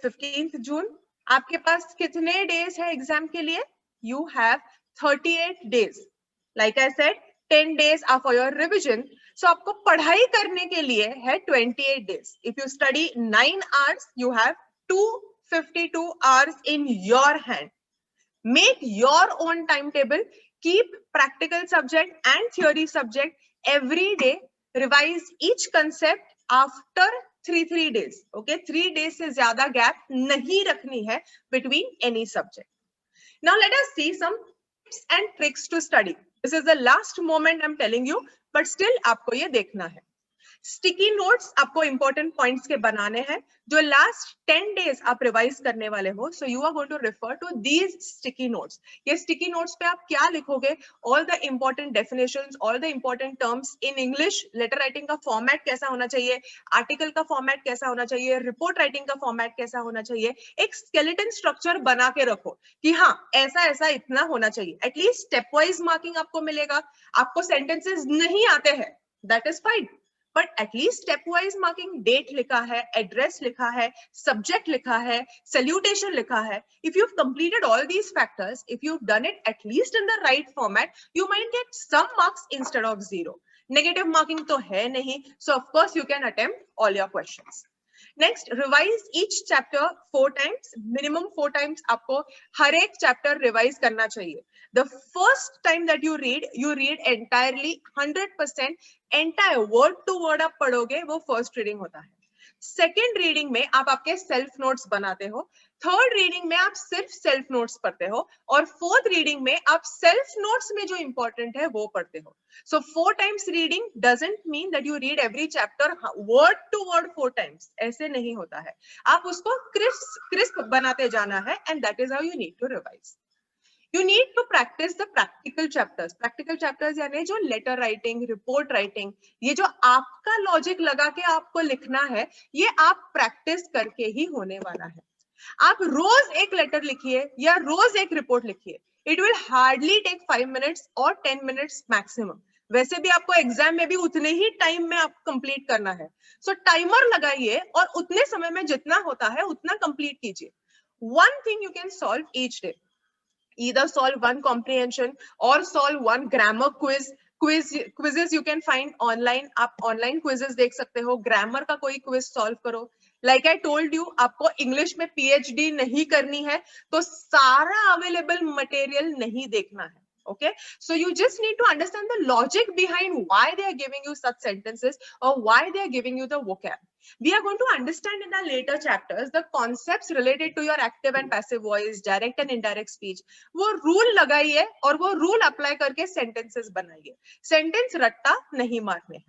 15th जून। आपके पास कितने days है एग्जाम के लिए? You have 38 days. Like I said 10 days are for your revision. So आपको पढ़ाई करने के लिए है 28 days. If you study 9 hours, you have 252 hours in your hand. Make your own timetable. Keep practical subject and theory subject every day. Revise each concept after 3 days. Okay, 3 days से ज्यादा gap नहीं रखनी है between any subject. Now let us see some tips and tricks to study. This is the last moment I'm telling you, but still आपको ये देखना है. Sticky notes आपको इंपॉर्टेंट पॉइंट्स के बनाने हैं जो लास्ट 10 days आप रिवाइज करने वाले हो. So you are going to refer to these sticky notes. ये स्टिकी नोट्स पे आप क्या लिखोगे? All the important definitions, all the important terms in English. Letter writing का फॉर्मेट कैसा होना चाहिए, आर्टिकल का फॉर्मेट कैसा होना चाहिए, रिपोर्ट राइटिंग का फॉर्मेट कैसा होना चाहिए. एक स्केलेटन स्ट्रक्चर बना के रखो कि हाँ ऐसा ऐसा इतना होना चाहिए. एटलीस्ट स्टेप वाइज मार्किंग आपको मिलेगा. आपको सेंटेंसेस नहीं आते हैं, that is fine, but at least step wise marking. Date लिखा है, एड्रेस लिखा है, सब्जेक्ट लिखा है, सैल्यूटेशन लिखा है. If you completed all these factors, if you done it at least in the right format, you might get some marks instead of 0. Negative marking तो है नहीं, so of course you can attempt all your questions. Next, revise each chapter 4 times. Minimum 4 times आपको हर एक chapter revise करना चाहिए. The first time that you read entirely 100%, entire word to word आप पढ़ोगे, वो फर्स्ट रीडिंग होता है. Second reading में आप आपके सेल्फ नोट्स बनाते हो. थर्ड रीडिंग में आप सिर्फ सेल्फ नोट्स पढ़ते हो. और फोर्थ रीडिंग में आप सेल्फ नोट्स में जो इंपॉर्टेंट है वो पढ़ते हो. So 4 times reading doesn't mean that you read every chapter word to word 4 times. ऐसे नहीं होता है. आप उसको क्रिस्प बनाते जाना है, and that is how you need to revise. You need to practice the practical chapters. Practical chapters यानी जो लेटर राइटिंग, रिपोर्ट राइटिंग, ये जो आपका लॉजिक लगा के आपको लिखना है, ये आप प्रैक्टिस करके ही होने वाला है. आप रोज एक लेटर लिखिए या रोज एक रिपोर्ट लिखिए. It will hardly take 5 minutes और 10 minutes maximum. वैसे भी आपको एग्जाम में भी उतने ही टाइम में आपको कंप्लीट करना है. सो टाइमर लगाइए और उतने समय में जितना होता है उतना कंप्लीट कीजिए. One thing you can solve each day. Either solve one comprehension or solve one grammar quiz. Quizzes you can find online. आप online quizzes देख सकते हो. grammar का कोई quiz solve करो. Like I told you, आपको English में PhD नहीं करनी है तो सारा available material नहीं देखना है. Okay, so you just need to understand the logic behind why they are giving you such sentences or why they are giving you the vocab. We are going to understand in the later chapters the concepts related to your active and passive voice, direct and indirect speech. वो rule लगाइए और वो rule apply करके sentences बनाइए. Sentence रट्टा नहीं मारने हैं.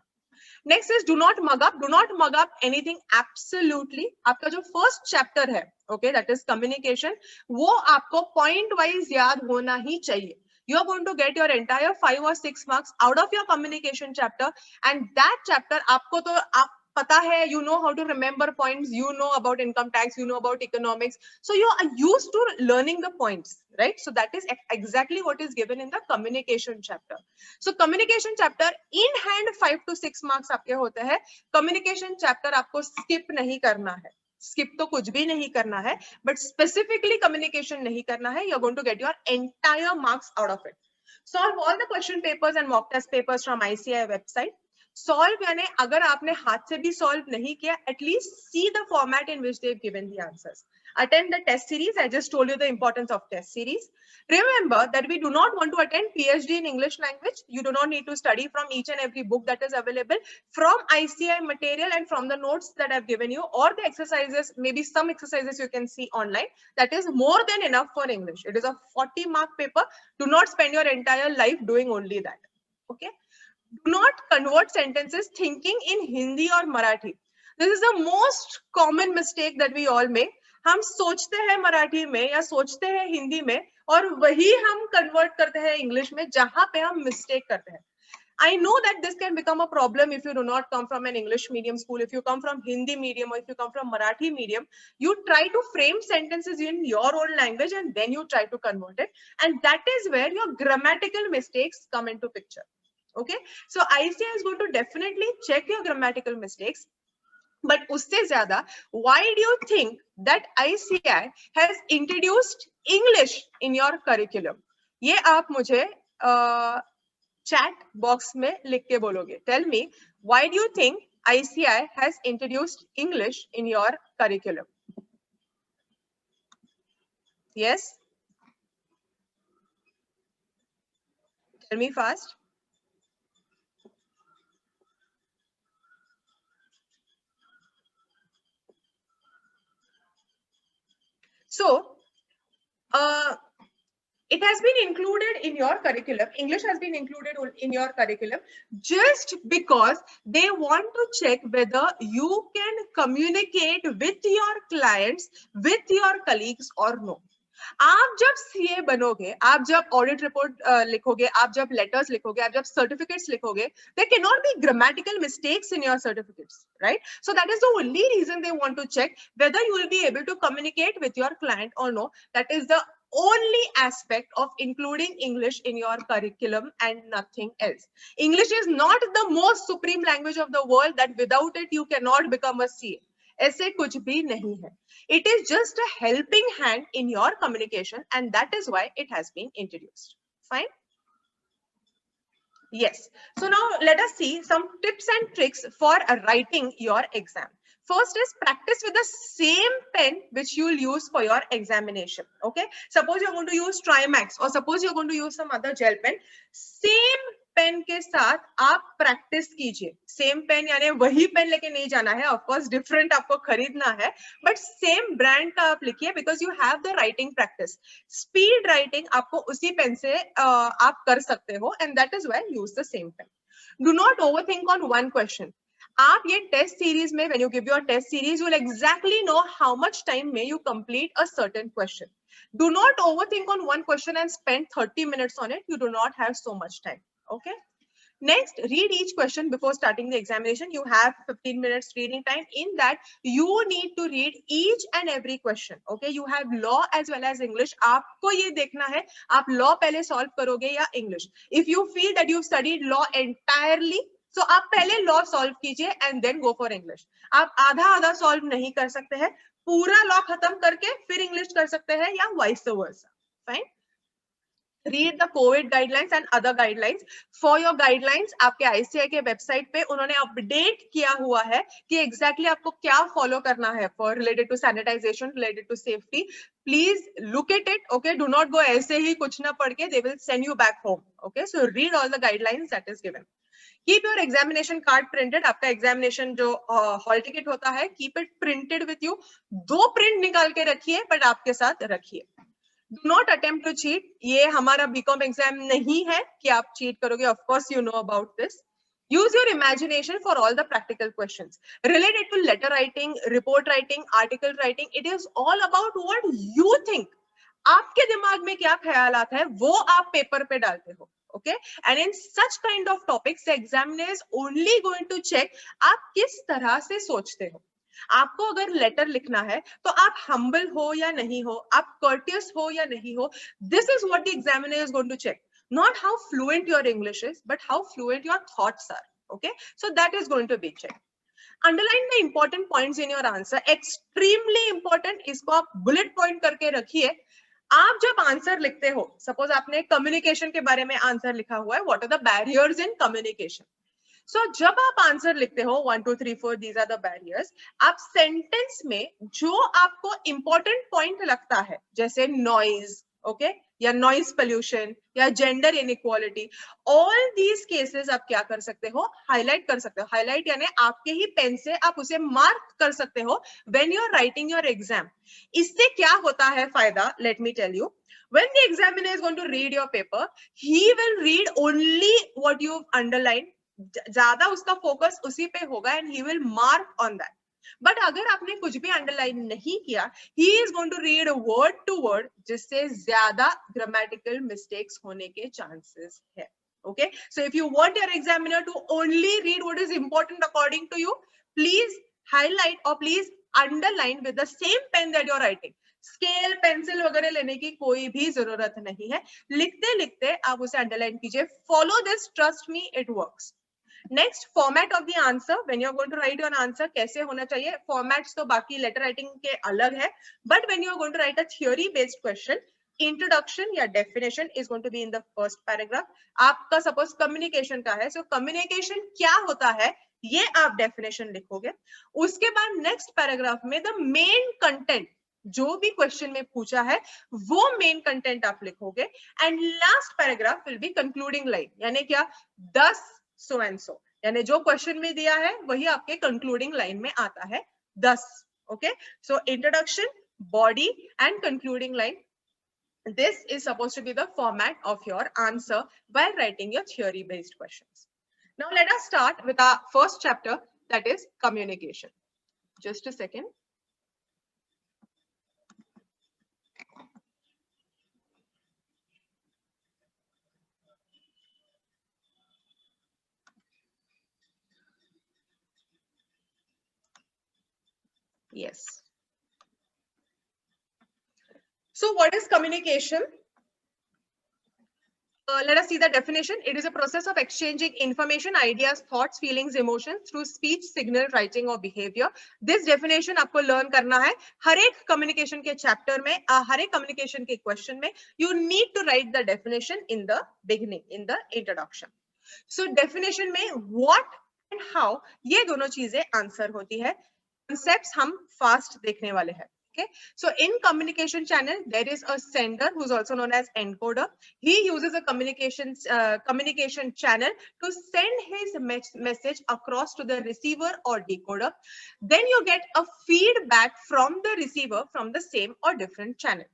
Next is do not mug up. Do not mug up anything absolutely. आपका जो first chapter है, okay, that is communication, वो आपको point wise याद होना ही चाहिए. You are going to get your entire 5 or 6 marks out of your communication chapter, and that chapter आपको तो आप पता है, you know how to remember points, you know about income tax, you know about economics, so you are used to learning the points, right? So that is exactly what is given in the communication chapter. So communication chapter in hand 5 to 6 marks आपके होते हैं. communication chapter आपको skip नहीं करना है. skip तो कुछ भी नहीं करना है, but specifically communication नहीं करना है. You're going to get your entire marks out of it. Solve all the question papers and mock test papers from ICAI website. Solve यानी अगर आपने हाथ से भी solve नहीं किया, at least see the format in which they've given the answers. Attend the test series. I just told you the importance of test series. Remember that we do not want to attend PhD in English language. You do not need to study from each and every book that is available. From ICAI material and from the notes that I've given you, or the exercises, maybe some exercises you can see online. That is more than enough for English. It is a 40-mark paper. Do not spend your entire life doing only that. Okay. Do not convert sentences thinking in Hindi or Marathi. This is the most common mistake that we all make. हम सोचते हैं मराठी में या सोचते हैं हिंदी में और वही हम कन्वर्ट करते हैं इंग्लिश में, जहां पे हम मिस्टेक करते हैं. I know that this can become a problem if you do not come from an English medium school. If you come from Hindi medium or if you come from Marathi medium, you try to frame sentences in your own language and then you try to convert it. And that is where your grammatical mistakes come into picture. Okay, so ICAI is going to definitely check your grammatical mistakes. But उससे ज्यादा, why do you think that ICI has introduced English in your curriculum? ये आप मुझे chat box में लिख के बोलोगे. Tell me, why do you think ICI has introduced English in your curriculum? Yes, tell me fast. So, it has been included in your curriculum. English has been included in your curriculum just because they want to check whether you can communicate with your clients, with your colleagues or no. आप जब CA बनोगे, आप जब audit report लिखोगे, आप जब letters लिखोगे, आप जब सर्टिफिकेट्स लिखोगे, there cannot be grammatical mistakes in your certificates, right? So that is the only reason they want to check whether you will be able to communicate with your client or no. That is the only aspect of including English in your curriculum and nothing else. English is not the most supreme language of the world that without it you cannot become a CA. ऐसे कुछ भी नहीं है. It is just a helping hand in your communication, and that is why it has been introduced. Fine? Yes. So now let us see some tips and tricks for writing your exam. First is practice with the same pen which you will use for your examination. Okay. Suppose you're going to use Trimax, or suppose you're going to use some other gel pen. Same pen के साथ आप practice कीजिए. Same pen यानी वही pen लेके नहीं जाना है, ऑफ कोर्स डिफरेंट आपको खरीदना है, बट सेम ब्रांड का आप लिखिए, because you have the writing practice. Speed writing आपको उसी पेन से आप कर सकते हो, and that is why use the same pen. Do not overthink on one question. आप ये टेस्ट सीरीज में, when you give your test series, you will exactly know how much time में you complete a certain question. Do not overthink on one question and spend 30 minutes on it. You do not have so much time. Okay. Next, read each question before starting the examination. You have 15 minutes reading time. In that, you need to read each and every question. Okay. You have law as well as English. आपको ये देखना है, आप law पहले solve करोगे या English. If you feel that you've studied law entirely, so आप पहले law solve कीजिए and then go for English. आप आधा solve नहीं कर सकते हैं. पूरा law खत्म करके फिर English कर सकते हैं, या vice versa. Fine. Read the COVID guidelines and other guidelines. For your guidelines, आपके ICI के वेबसाइट पे उन्होंने अपडेट किया हुआ है कि exactly आपको क्या फॉलो करना है for related to sanitation, related to safety. Please look at it. Okay, do not go ऐसे ही कुछ ना पढ़ के. They will send you back home. Okay, so read all the guidelines that is given. Keep your examination card printed. आपका examination जो hall ticket होता है, keep it printed with you. 2 print निकाल के रखिए, but आपके साथ रखिए. Do not attempt to cheat. ये हमारा BCom exam नहीं है कि आप cheat करोगे. Of course, you know about this. Use your imagination for all the practical questions related to letter writing, report writing, article writing. It is all about what you think. आपके दिमाग में क्या ख्यालात है, वो आप पेपर पे डालते हो. Okay, and in such kind of topics, the examiner is only going to check आप किस तरह से सोचते हो. आपको अगर लेटर लिखना है तो आप हम्बल हो या नहीं हो, आप courteous हो या नहीं हो. This is what the examiner is going to check. Not how fluent your English is, but how fluent your thoughts are. Okay, so that is going to be checked. Underline the important points in your answer. Extremely important. इसको आप bullet point करके रखिए. आप जब answer लिखते हो, suppose आपने communication के बारे में आंसर लिखा हुआ है, what are the barriers in communication. So जब आप आंसर लिखते हो 1 2 3 4 दीज आर द बैरियर्स, आप सेंटेंस में जो आपको इंपॉर्टेंट पॉइंट लगता है, जैसे नॉइज, ओके, या नॉइज पोल्यूशन, या gender inequality, all these cases आप क्या कर सकते हो, हाईलाइट कर सकते हो. हाईलाइट यानी आपके ही पेन से आप उसे मार्क कर सकते हो when you are writing your exam. इससे क्या होता है फायदा, let me tell you. When the examiner is going to read your paper, he will read only what you've underlined. ज्यादा उसका फोकस उसी पे होगा and he will mark on that. But अगर आपने कुछ भी अंडरलाइन नहीं किया, he is going to read word to word, जिससे ज्यादा ग्रामेटिकल मिस्टेक्स होने के चांसेस है. Okay, so if you want your examiner to only read what is important according to you, please highlight or please underline with the same pen that you're writing. Scale pencil वगैरह लेने की कोई भी जरूरत नहीं है. लिखते लिखते आप उसे अंडरलाइन कीजिए. Follow this, trust me, it works. Next, format of the answer. When you are going to write your answer, कैसे होना चाहिए? फॉर्मेट्स तो बाकी लेटर राइटिंग के अलग है, but when you are going to write a theory based question, introduction या definition is going to be in the first paragraph. आपका सपोज कम्युनिकेशन का है, सो कम्युनिकेशन क्या होता है ये आप डेफिनेशन लिखोगे. उसके बाद नेक्स्ट पैराग्राफ में द मेन कंटेंट, जो भी क्वेश्चन में पूछा है वो मेन कंटेंट आप लिखोगे. And last paragraph will be concluding line, यानी क्या, 10 सो एंड सो, यानी जो क्वेश्चन में दिया है वही आपके कंक्लूडिंग लाइन में आता है 10. Okay, so introduction, body and concluding line. This is supposed to be the format of your answer while writing your theory based questions. Now let us start with our first chapter, that is communication. Just a second. Yes. So what is communication? Let us see the definition. It is a process of exchanging information, ideas, thoughts, feelings, emotions through speech, signal, writing or behavior. This definition आपको learn करना है हर एक communication के chapter में, हर एक communication के question में. You need to write the definition in the beginning, in the introduction. So definition में what and how ये दोनों चीजें answer होती है. Concepts हम fast देखने वाले हैं. Okay, so in communication channel there is a sender who's also known as encoder. He uses a communication channel to send his message across to the receiver or decoder. Then you get a feedback from the receiver from the same or different channel.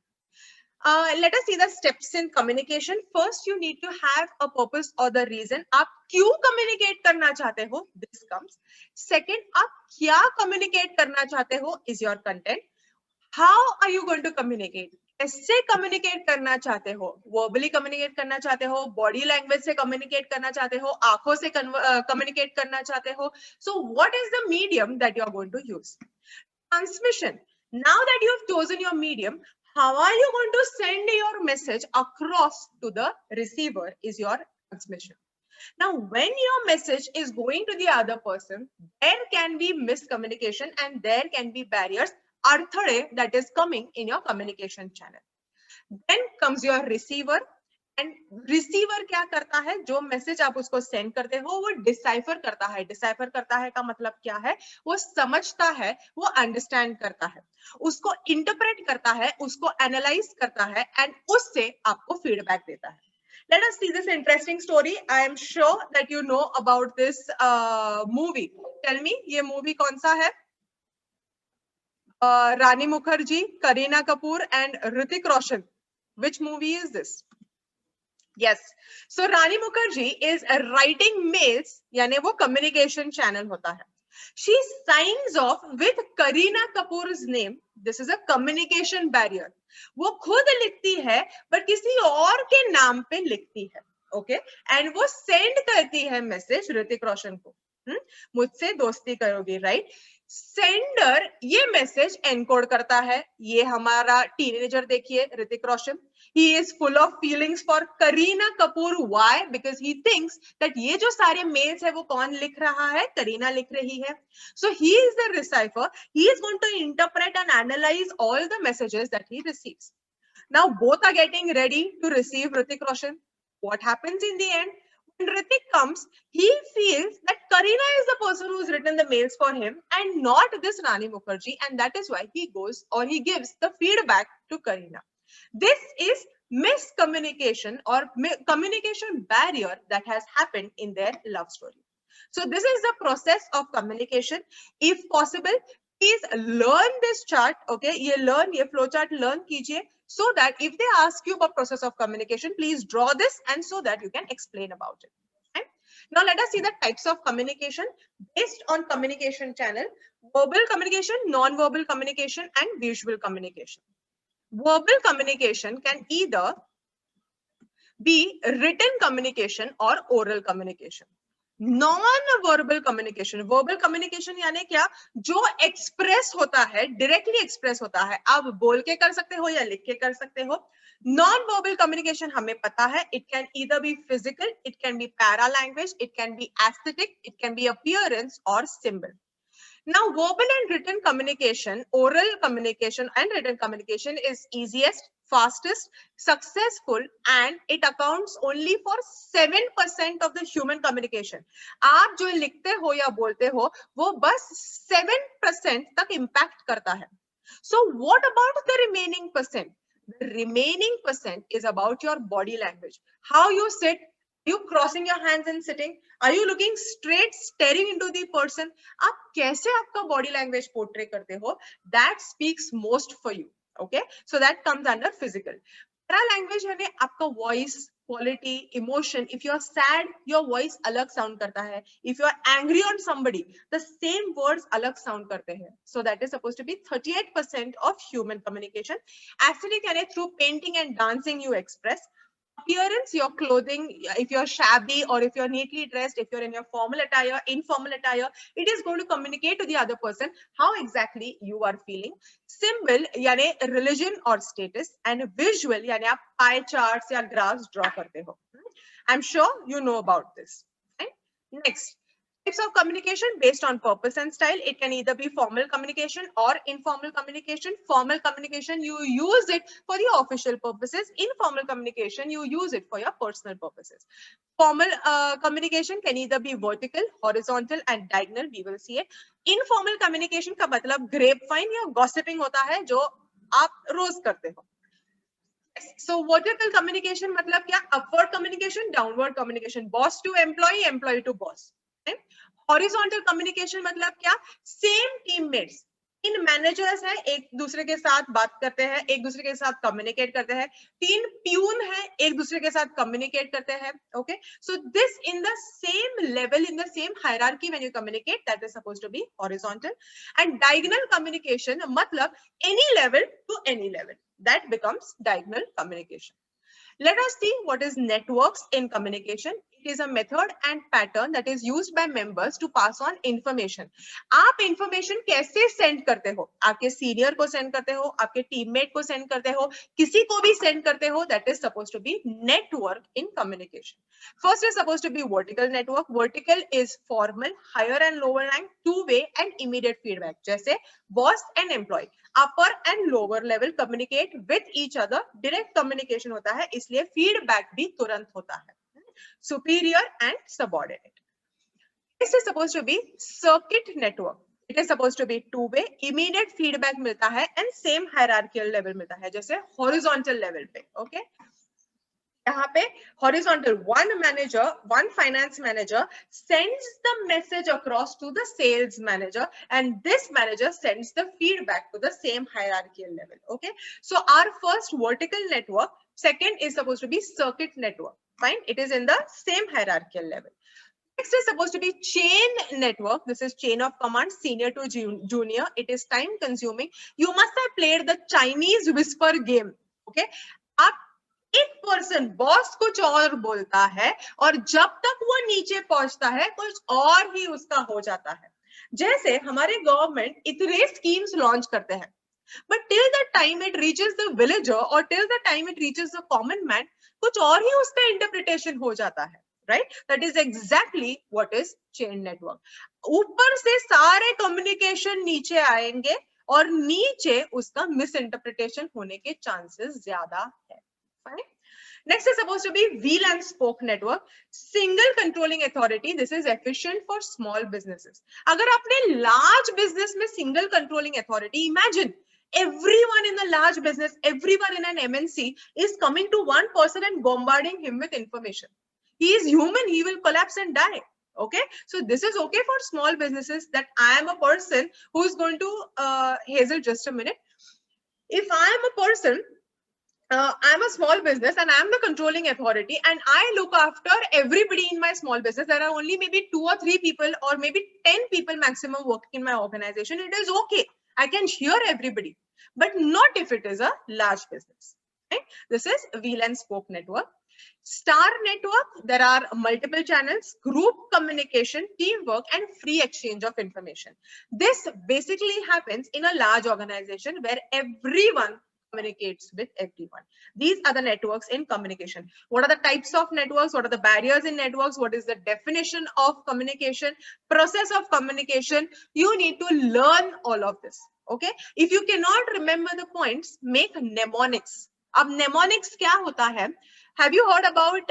Let us see the steps in communication. First, you need to have a purpose or the reason. आप क्यों communicate करना चाहते हो? This comes. Second, आप क्या communicate करना चाहते हो? Is your content. How are you going to communicate? कैसे communicate करना चाहते हो? Verbally communicate करना चाहते हो? Body language से communicate करना चाहते हो? आंखों से communicate करना चाहते हो? So what is the medium that you are going to use? Transmission. Now that you have chosen your medium, how are you going to send your message across to the receiver is your transmission. Now, when your message is going to the other person, there can be miscommunication and there can be barriers, arthade, that is coming in your communication channel. Then comes your receiver. And receiver क्या करता है? जो message आप उसको send करते हो वो decipher करता है. डिसाइफर करता है का मतलब क्या है? वो समझता है, वो अंडरस्टैंड करता है, उसको इंटरप्रेट करता है, उसको एनालाइज करता है एंड उससे आपको फीडबैक देता है. Let us see this interesting story. I am sure that you know about this movie. Tell me, ये movie कौन सा है? रानी Mukherjee, Kareena Kapoor and Hrithik Roshan. Which movie is this? Yes. So Rani Mukherjee is writing mails, यानी वो communication channel होता है. She signs off with Kareena Kapoor's name. This is a communication barrier. वो खुद लिखती है पर किसी और के नाम पे लिखती है. Okay? And वो send करती है मैसेज ऋतिक रोशन को. मुझसे दोस्ती करोगी, राइट? सेंडर ये मैसेज एनकोड करता है. ये हमारा टीनेजर देखिए, Hrithik Roshan. He is full of feelings for Kareena Kapoor. Why? Because he thinks that ये जो सारे मेल्स है वो कौन लिख रहा है? करीना लिख रही है. So he is the receiver. He is going to interpret and analyze all the messages that he receives. Now both are getting ready to receive Hrithik Roshan. What happens in the end? When Hrithik comes, he feels that Kareena is the person who's written the mails for him and not this Rani Mukherjee, and that is why he goes or he gives the feedback to Kareena. This is miscommunication or communication barrier that has happened in their love story. So this is the process of communication. If possible, please learn this chart. Okay, ये flow chart learn कीजिए, so that if they ask you about process of communication, please draw this and so that you can explain about it. Okay? Now let us see the types of communication based on communication channel: verbal communication, non-verbal communication, and visual communication. Verbal communication can either be written communication or oral communication. Non verbal communication, verbal communication यानी क्या, जो express होता है, directly express होता है, आप बोल के कर सकते हो या लिख के कर सकते हो। नॉन वर्बल कम्युनिकेशन हमें पता है, it can either be physical, it can be para language, it can be aesthetic, it can be appearance और symbol. Now, verbal and written communication, oral communication and written communication is easiest, fastest, successful, and it accounts only for 7% of the human communication. आप जो लिखते हो या बोलते हो वो बस 7% तक impact करता है. So what about the remaining percent? The remaining percent is about your body language. How you sit, are you crossing your hands and sitting? Are you looking straight, staring into the person? आप कैसे आपका body language portray करते हो? That speaks most for you. Okay, so that comes under physical. Para language यानी आपका voice, quality, emotion. If you are sad, your voice अलग sound करता है. If you are angry on somebody, the same words अलग sound करते हैं. So that is supposed to be 38% of human communication. Aesthetic यानी through painting and dancing you express. Appearance, your clothing, if you're shabby or if you're neatly dressed, if you're in your formal attire, informal attire, it is going to communicate to the other person how exactly you are feeling. Symbol यानी religion or status, and visual यानी आप pie charts या graphs draw करते हो. I'm sure you know about this. Right? Next, types of communication based on purpose and style. It can either be formal communication or informal communication. Formal communication, you use it for the official purposes. Informal communication, you use it for your personal purposes. Formal communication can either be vertical, horizontal and diagonal. We will see it. Informal communication का मतलब grapevine या gossiping होता है जो आप रोज करते हो. So vertical communication मतलब क्या, upward communication, downward communication, boss to employee, employee to boss. Horizontal communication मतलब क्या, सेम टीममेट्स, तीन मैनेजर्स हैं, एक दूसरे के साथ बात करते हैं, एक दूसरे के साथ कम्युनिकेट करते हैं, तीन प्यून हैं, एक दूसरे के साथ कम्युनिकेट करते हैं. Okay, so this in the same level, in the same hierarchy when you communicate, that is supposed to be horizontal. And diagonal communication मतलब any level to any level, that becomes diagonal communication. Let us see what is networks in communication. It is a method and pattern that is used by members to pass on information. आप information कैसे send करते हो? आपके senior को send करते हो, आपके teammate को send करते हो, किसी को भी send करते हो. That is supposed to be network in communication. First is supposed to be vertical network. Vertical is formal, higher and lower rank, two-way and immediate feedback. जैसे boss and employee. Upper and lower level communicate with each other. Direct communication होता है, इसलिए feedback भी तुरंत होता है. Superior and subordinate. This is supposed to be circuit network. It is supposed to be two-way. Immediate feedback मिलता है and same hierarchical level मिलता है, जैसे horizontal level पे. Okay. यहाँ पे horizontal, one manager, one finance manager sends the message across to the sales manager, and this manager sends the feedback to the same hierarchical level. Okay, so our first vertical network, second is supposed to be circuit network. Fine, it is in the same hierarchical level. Next is supposed to be chain network. This is chain of command, senior to junior. It is time consuming. You must have played the Chinese whisper game. Okay, आप एक person boss कुछ और बोलता है और जब तक वो नीचे पहुंचता है कुछ और ही उसका हो जाता है. जैसे हमारे गवर्नमेंट इतने स्कीम्स लॉन्च करते हैं, but till the time it reaches the villager और till the time it reaches the common man, कुछ और ही उसका इंटरप्रिटेशन हो जाता है. Right, that is exactly what is chain network. ऊपर से सारे कम्युनिकेशन नीचे आएंगे और नीचे उसका मिस इंटरप्रिटेशन होने के चांसेस ज्यादा है. Fine. Next is supposed to be wheel and spoke network. Single controlling authority. This is efficient for small businesses. अगर आपने large business में single controlling authority, imagine everyone in the large business, everyone in an MNC is coming to one person and bombarding him with information. He is human. He will collapse and die. Okay, so this is okay for small businesses, that I am a person who is going to Hazel, just a minute. If I am a person, I'm a small business and I'm the controlling authority and I look after everybody in my small business. There are only maybe 2 or 3 people or maybe 10 people maximum working in my organization. It is okay. I can hear everybody, but not if it is a large business. Right? This is wheel and spoke network. Star network, there are multiple channels, group communication, teamwork, and free exchange of information. This basically happens in a large organization where everyone communicates with everyone. These are the networks in communication. What are the types of networks? What are the barriers in networks? What is the definition of communication? Process of communication? You need to learn all of this. Okay? If you cannot remember the points, make mnemonics. अब mnemonics क्या होता है? Have you heard about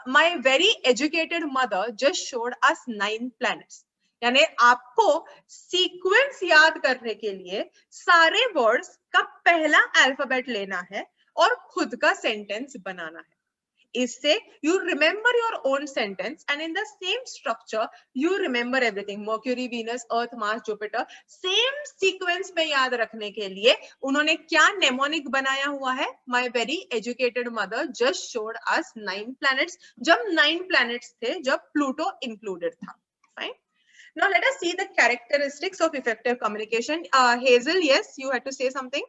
my very educated mother just showed us 9 planets? यानी आपको sequence याद करने के लिए सारे वर्ड्स का पहला अल्फाबेट लेना है और खुद का सेंटेंस बनाना है. इससे you remember your own sentence and in the same structure you remember everything. Mercury, Venus, Earth, Mars, Jupiter, same sequence में याद रखने के लिए उन्होंने क्या mnemonic बनाया हुआ है? My very educated mother just showed us 9 planets. जब 9 planets थे, जब Pluto included था. Fine. Now let us see the characteristics of effective communication. Hazel, yes, you had to say something.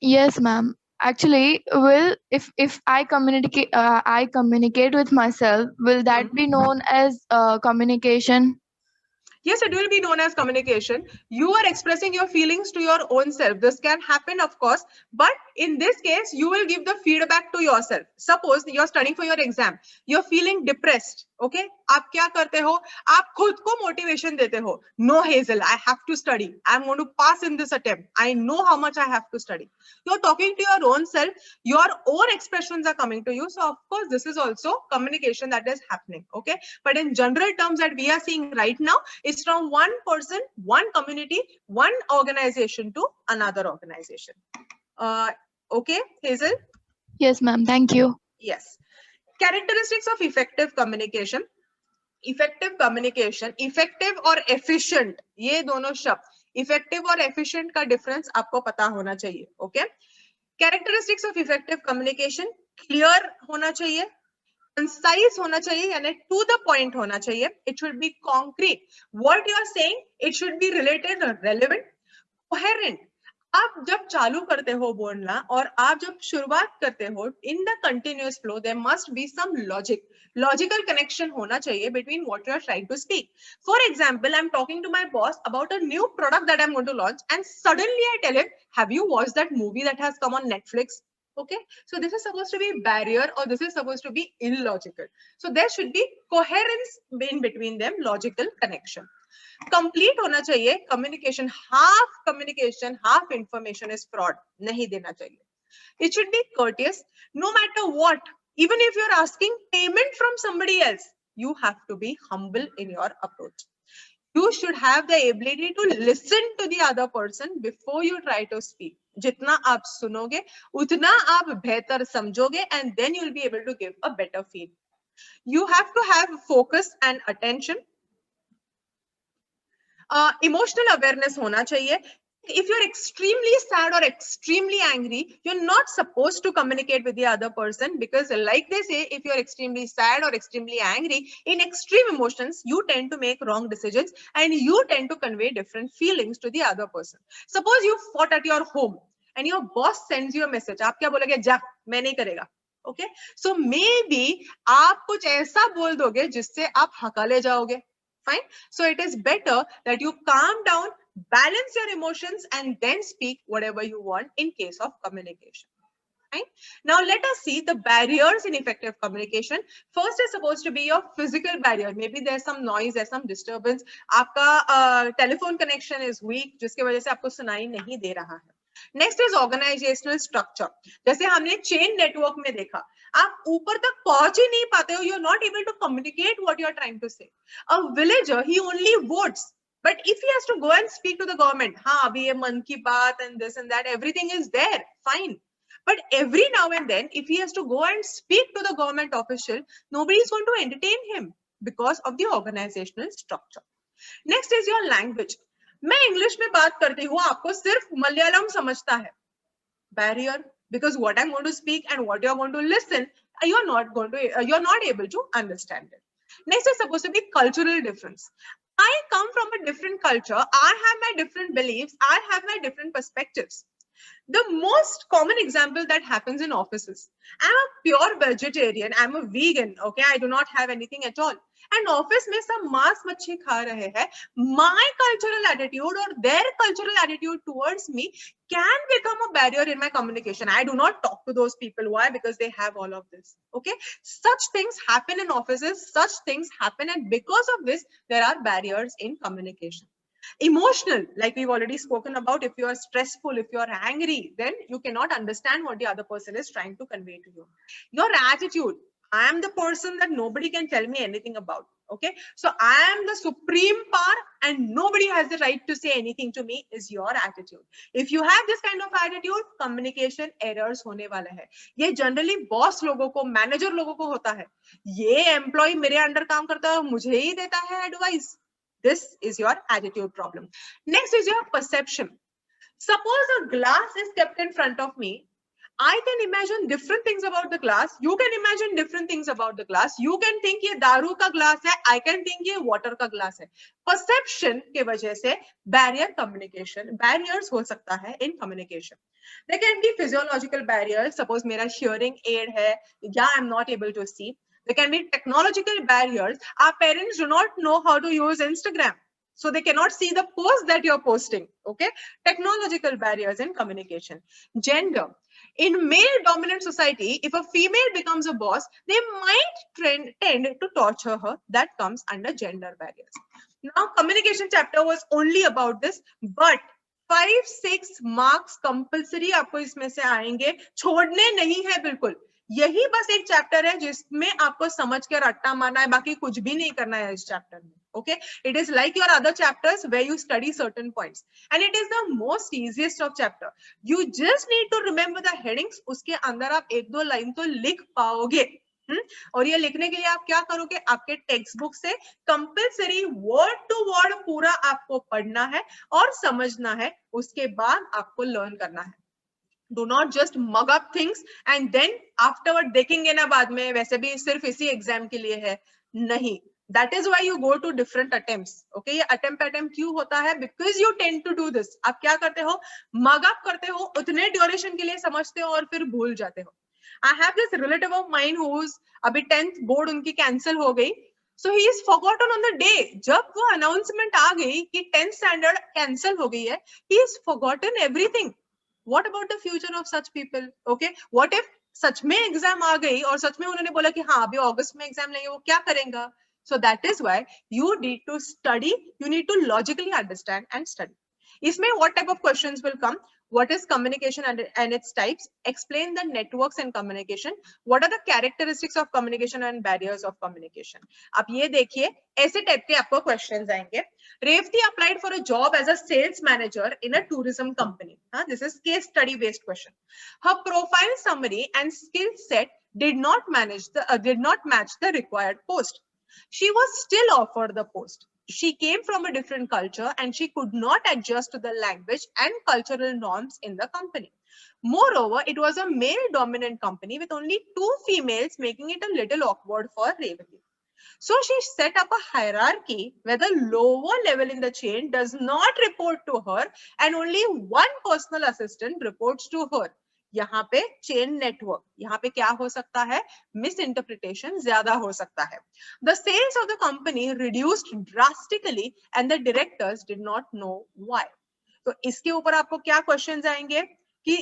Yes, ma'am. Actually, will if I communicate with myself, will that be known as communication? Yes, it will be known as communication. You are expressing your feelings to your own self. This can happen, of course, but in this case, you will give the feedback to yourself. Suppose you're studying for your exam, you're feeling depressed. Okay, आप क्या करते हो? आप खुद को motivation देते हो. No, Hazel, I have to study. I'm going to pass in this attempt. I know how much I have to study. You're talking to your own self. Your own expressions are coming to you. So, of course, this is also communication that is happening. Okay, but in general terms that we are seeing right now, it's from one person, one community, one organization to another organization. Okay, Hazel? Yes, ma'am. Thank you. Yes. Characteristics of effective communication. Effective communication, effective और efficient, ये दोनों शब्द effective और efficient का difference आपको पता होना चाहिए. Okay? Characteristics of effective communication, clear होना चाहिए, concise होना चाहिए, यानी to the point होना चाहिए. It should be concrete. What you are saying, it should be related, relevant, coherent. आप जब चालू करते हो बोलना और आप जब शुरुआत करते हो in the continuous flow there must be some logic, logical connection होना चाहिए between what you are trying to speak. For example, I'm talking to my boss about a new product that I'm going to launch and suddenly I tell him, have you watched that movie that has come on Netflix? Okay, so this is supposed to be barrier or this is supposed to be illogical. So there should be coherence in between them, logical connection. Complete होना चाहिए communication. Half information is fraud. नहीं देना चाहिए. It should be courteous. No matter what, even if you're asking payment from somebody else, you have to be humble in your approach. You should have the ability to listen to the other person before you try to speak. जितना आप सुनोगे, उतना आप बेहतर समझोगे, and then you'll be able to give a better feedback. You have to have focus and attention. Emotional awareness होना चाहिए. If you're extremely sad or extremely angry, you're not supposed to communicate with the other person because like they say, if you're extremely sad or extremely angry, in extreme emotions, you tend to make wrong decisions and you tend to convey different feelings to the other person. Suppose you fought at your home and your boss sends you a message. आप क्या बोलोगे? जा, मैं नहीं करेगा. Okay? So maybe आप कुछ ऐसा बोल दोगे जिससे आप हकाले जाओगे. Fine. So it is better that you calm down, balance your emotions, and then speak whatever you want in case of communication. Fine. Now let us see the barriers in effective communication. First is supposed to be your physical barrier. Maybe there's some noise, there's some disturbance. आपका telephone connection is weak, जिसके वजह से आपको सुनाई नहीं दे रहा है. Next is organizational structure. जैसे हमने chain network में देखा, आप ऊपर तक पहुंच ही नहीं पाते हो. You're not able to communicate what you're trying to say. A villager, he only votes. But if he has to go and speak to the government, हाँ अभी ये मन की बात and this and that, everything is there, fine. But every now and then, if he has to go and speak to the government official, nobody is going to entertain him because of the organizational structure. Next is your language. मैं English में बात करती हूँ, आपको सिर्फ मलयालम समझता है. Barrier, because what I'm going to speak and what you're going to listen, you're not able to understand it. Next is supposed to be cultural difference. I come from a different culture. I have my different beliefs. I have my different perspectives. The most common example that happens in offices. I'm a pure vegetarian, I'm a vegan, okay, I do not have anything at all. And office में सब मांस मच्छी खा रहे हैं. My cultural attitude or their cultural attitude towards me can become a barrier in my communication. I do not talk to those people. Why? Because they have all of this. Okay, such things happen in offices, such things happen, and because of this, there are barriers in communication. Emotional, like we've already spoken about, if you are stressful, if you are angry, then you cannot understand what the other person is trying to convey to you. Your attitude, I am the person that nobody can tell me anything about. Okay, so I am the supreme power and nobody has the right to say anything to me, is your attitude. If you have this kind of attitude, communication errors होने वाला है. ये generally boss लोगों को, manager लोगों को होता है. ये employee मेरे under काम करता है, मुझे ही देता है advice. This is your attitude problem. Next is your perception. Suppose a glass is kept in front of me. I can imagine different things about the glass. You can imagine different things about the glass. You can think ये दारू का glass है. I can think ये water का glass है. Perception के वजह से barriers हो सकता है in communication. There can be physiological barriers. Suppose मेरा hearing aid है, या I'm not able to see. There can be technological barriers. Our parents do not know how to use Instagram, so they cannot see the post that you're posting. Okay, technological barriers in communication. Gender. In male-dominant society, if a female becomes a boss, they might tend to torture her. That comes under gender barriers. Now, communication chapter was only about this, but 5-6 marks compulsory आपको इसमें से आएंगे, छोड़ने नहीं है बिल्कुल. यही बस एक चैप्टर है जिसमें आपको समझ के रट्टा मारना है, बाकी कुछ भी नहीं करना है इस चैप्टर में. Okay, it is like your other chapters where you study certain points, and it is the most easiest of chapter. You just need to remember the headings. उसके अंदर आप एक दो लाइन तो लिख पाओगे. और ये लिखने के लिए आप क्या करोगे, आपके टेक्स्ट बुक से कंपल्सरी वर्ड टू वर्ड पूरा आपको पढ़ना है और समझना है. उसके बाद आपको लर्न करना है. Do not just mug up things and then afterward देखेंगे ना बाद में, वैसे भी सिर्फ इसी एग्जाम के लिए है. नहीं, that is why you go to different attempts. Okay, ये attempt क्यों होता है? Because you tend to do this. आप क्या करते हो, mug up करते हो, उतने ड्यूरेशन के लिए समझते हो और फिर भूल जाते हो. I have this relative of mine who's अभी 10th बोर्ड उनकी कैंसिल हो गई. So he is forgotten on the day. जब वो announcement आ गई कि 10th standard कैंसिल हो गई है, he is forgotten everything. What about the future of such people? Okay, what if सच में एग्जाम आ गई और सच में उन्होंने बोला कि हाँ अभी अगस्त में एग्जाम लेंगे, वो क्या करेंगे? So that is why you need to study, you need to logically understand and study. इसमें what type of questions will come? What is communication and its types? Explain the networks and communication. What are the characteristics of communication and barriers of communication? आप ये देखिए, ऐसे type के आपको questions आएंगे. Revati applied for a job as a sales manager in a tourism company. This is case study based question. Her profile summary and skill set did not match the required post. She was still offered the post. She came from a different culture and she could not adjust to the language and cultural norms in the company. Moreover, it was a male-dominant company with only 2 females, making it a little awkward for Revati. So she set up a hierarchy where the lower level in the chain does not report to her and only one personal assistant reports to her. यहाँ पे chain network, यहाँ पे क्या हो सकता है, miss interpretation ज्यादा हो सकता है. The sales of the company reduced drastically and the directors did not know why. तो इसके ऊपर आपको क्या क्वेश्चंस आएंगे कि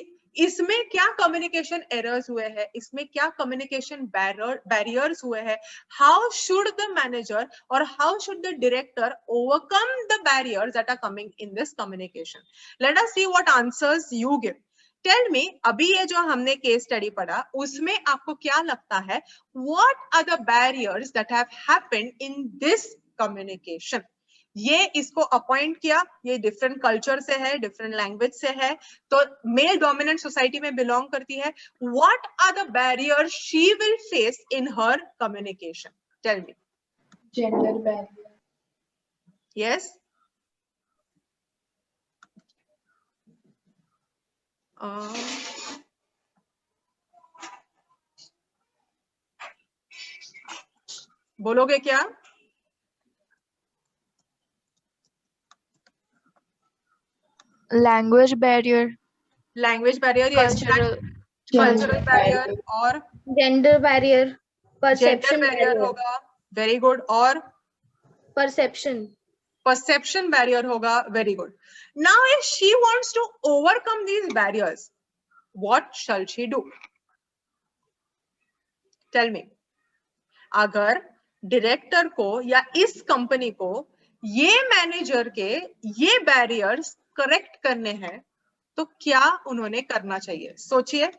इसमें क्या कम्युनिकेशन एरर्स हुए हैं, इसमें क्या कम्युनिकेशन बैरियर्स हुए हैं, हाउ शुड द मैनेजर और how should the director overcome the barriers that are coming in this communication. Let us see what answers you give. Tell me, अभी ये जो हमने केस स्टडी पढ़ा उसमें आपको क्या लगता है, what are the barriers that have happened in this communication? ये इसको अपॉइंट किया, ये डिफरेंट कल्चर से है, डिफरेंट लैंग्वेज से है, तो मेल डोमिनेंट सोसाइटी में बिलोंग करती है. What are the barriers she will face in her communication? Tell me. Gender barrier. Yes. बोलोगे क्या? Language barrier. Language barrier, yes, cultural barrier, और gender barrier, gender perception barrier barrier, होगा, very good, और perception, perception barrier hoga, very good. Now if she wants to overcome these barriers, what shall she do? Tell me. अगर director को या इस company को ये manager के ये बैरियर्स करेक्ट करने हैं, तो क्या उन्होंने करना चाहिए? सोचिए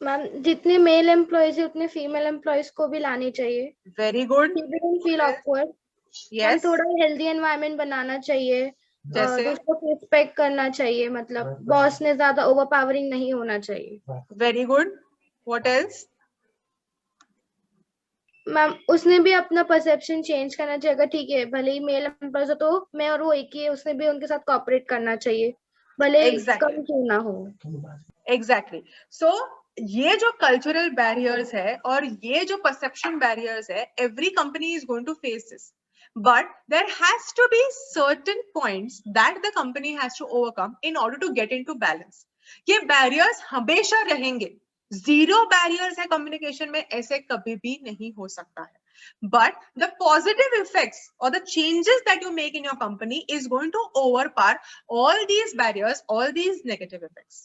मैम। जितने मेल एम्प्लॉयज है उतने फीमेल एम्प्लॉयज को भी लानी चाहिए। Very good, feel awkward. Yes, थोड़ा हेल्दी एनवायरनमेंट बनाना चाहिए, जैसे दूसरों को रिस्पेक्ट करना चाहिए, मतलब बॉस ने ज्यादा ओवरपावरिंग नहीं होना चाहिए। Very good, what else? Ma'am उसने भी अपना परसेप्शन चेंज करना चाहिए। अगर ठीक है भले ही मेल एम्प्लॉयज हो तो मैं और वो एक ही है, उसने भी उनके साथ कोऑपरेट करना चाहिए, भले कम क्यों ना हो। एग्जैक्टली। सो ये जो कल्चरल बैरियर्स है और ये जो परसेप्शन बैरियर्स है, every company is going to face this, but there has to be certain points that the company has to overcome in order to get into balance. ये barriers हमेशा रहेंगे, zero barriers है communication में, ऐसे कभी भी नहीं हो सकता है, but the positive effects or the changes that you make in your company is going to overpower all these barriers, all these negative effects.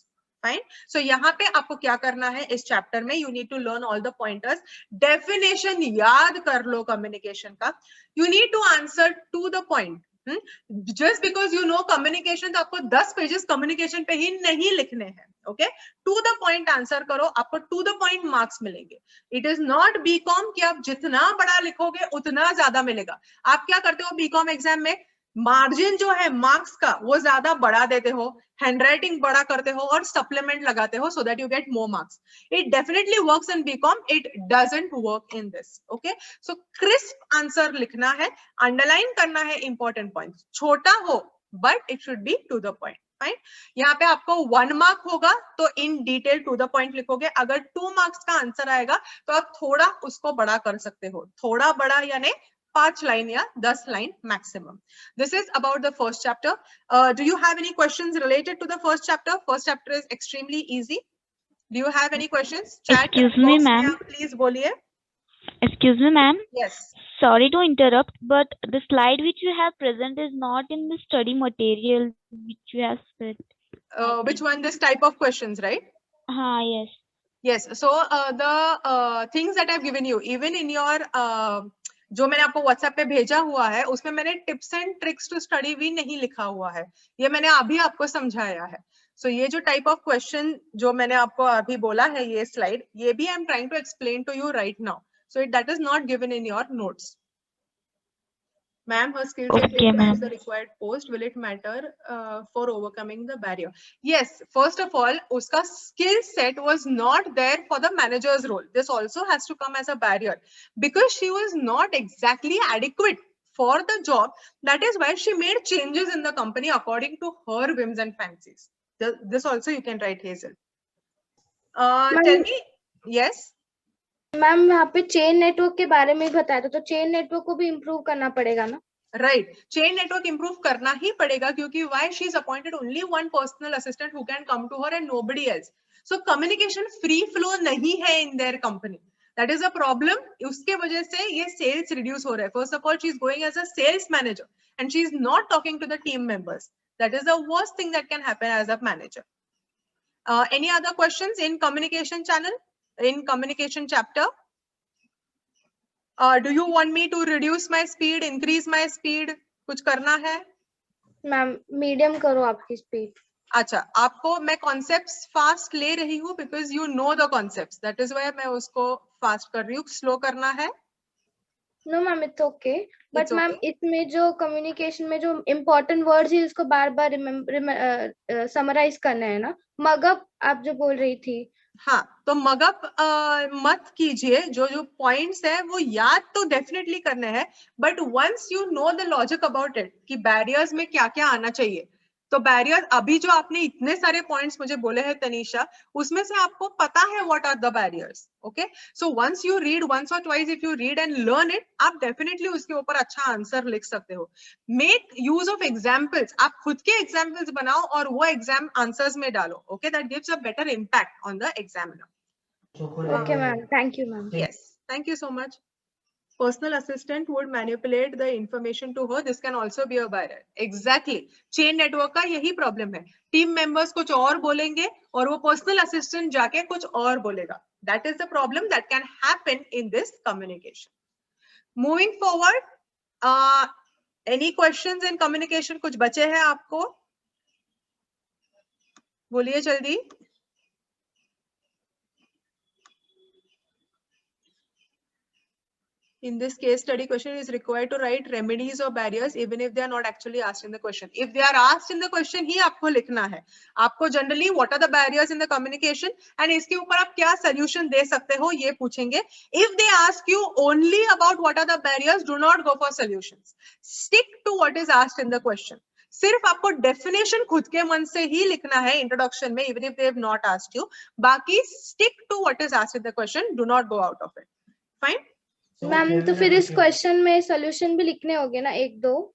Fine. So यहाँ पे आपको क्या करना है इस चैप्टर में, you need to learn all the pointers, definition याद कर लो कम्युनिकेशन का, you need to answer to the point. Just because you know communication, तो आपको 10 पेजेस कम्युनिकेशन पे ही नहीं लिखने हैं, okay? To the point answer करो, आपको टू द पॉइंट मार्क्स मिलेंगे। इट इज नॉट बीकॉम कि आप जितना बड़ा लिखोगे उतना ज्यादा मिलेगा। आप क्या करते हो बीकॉम एग्जाम में, मार्जिन जो है मार्क्स का वो ज्यादा बढ़ा देते हो, हैंडराइटिंग बड़ा करते हो और सप्लीमेंट लगाते हो, so that you get more marks. It definitely works in BCom, it doesn't work in this, okay? So crisp answer लिखना है, अंडरलाइन करना है इंपॉर्टेंट पॉइंट्स, छोटा हो but it should be to the point. Fine. यहाँ पे आपको 1 mark होगा तो in detail to the point लिखोगे, अगर 2 मार्क्स का आंसर आएगा तो आप थोड़ा उसको बड़ा कर सकते हो, थोड़ा बड़ा यानी 5 लाइन या 10 line maximum. This is about the first chapter. Do you have any questions related to the first chapter? First chapter is extremely easy. Do you have any questions? Chat Excuse me, ma'am. Please बोलिए. Excuse me, ma'am. Yes. Sorry to interrupt, but the slide which you have present is not in the study material which you have said. Which one? This type of questions, right? Yes. Yes. So the things that I've given you, even in your जो मैंने आपको WhatsApp पे भेजा हुआ है, उसमें मैंने tips and tricks to study भी नहीं लिखा हुआ है, ये मैंने अभी आपको समझाया है। सो ये जो टाइप ऑफ क्वेश्चन जो मैंने आपको अभी बोला है, ये स्लाइड, ये भी I am trying to explain to you right now, so that is not given in your notes. Ma'am, her skill set requires the required post. Will it matter for overcoming the barrier? Yes. First of all, uska skill set was not there for the manager's role. This also has to come as a barrier because she was not exactly adequate for the job. That is why she made changes in the company according to her whims and fancies. This also you can write, Hazel. Tell me. Yes. Ma'am यहाँ पे chain network के बारे में बताया था, तो chain network को भी इम्प्रूव करना पड़ेगा ना? राइट, चेन नेटवर्क इम्प्रूव करना ही पड़ेगा क्योंकि why she is appointed only one personal assistant who can come to her and nobody else. So communication free flow नहीं है in their company, that is a problem. उसके वजह से ये सेल्स रिड्यूस हो रहा है। First of all she is going as a sales manager and she is not talking to the team members, that is the worst thing that can happen as a manager. Any other questions in communication channel, in communication chapter? Do you want me to reduce my speed, increase my speed? कुछ करना है? Ma'am medium करो आपकी speed. अच्छा, आपको मैं concepts fast ले रही हूँ because you know the concepts, that is why मैं उसको फास्ट कर रही हूँ। स्लो करना है? No ma'am, it's okay, but ma'am इसमें जो कम्युनिकेशन में जो इम्पोर्टेंट वर्ड्स है उसको बार बार समराइज करना है ना। मगअप आप जो बोल रही थी, हाँ, तो मगअप मत कीजिए, जो जो पॉइंट्स है वो याद तो डेफिनेटली करने हैं, but once you know the logic about it कि बैरियर्स में क्या क्या आना चाहिए, तो बैरियर, अभी जो आपने इतने सारे पॉइंट्स मुझे बोले हैं तनीषा, उसमें से आपको पता है what are the barriers. Okay, so once you read, once और twice if you read and learn it, आप डेफिनेटली उसके ऊपर अच्छा आंसर लिख सकते हो. मेक यूज ऑफ एग्जाम्पल्स, आप खुद के एग्जाम्पल्स बनाओ और वो एग्जाम आंसर्स में डालो. Okay, that gives a better impact on the examiner. Okay, ma'am. Thank you, ma'am. Yes, thank you so much. Personal assistant would manipulate the information to her. This can also be a barrier. Exactly. Chain network का यही problem है. Team members कुछ और बोलेंगे और वो personal assistant जाके कुछ और बोलेगा. That is the problem that can happen in this communication. Moving forward, any questions in communication? कुछ बचे हैं आपको? बोलिए जल्दी. In this case study, question is required to write remedies or barriers even if they are not actually asked in the question. If they are asked in the question ही आपको लिखना है. आपको generally what are the barriers in the communication and इसके ऊपर आप क्या solution दे सकते हो ये पूछेंगे. If they ask you only about what are the barriers, do not go for solutions. Stick to what is asked in the question. सिर्फ आपको डेफिनेशन खुद के मन से ही लिखना है इंट्रोडक्शन में, even if they have not asked you. बाकी stick to what is asked in the question. Do not go out of it. Fine. Ma'am तो फिर इस क्वेश्चन में सॉल्यूशन भी लिखने होंगे ना, एक दो?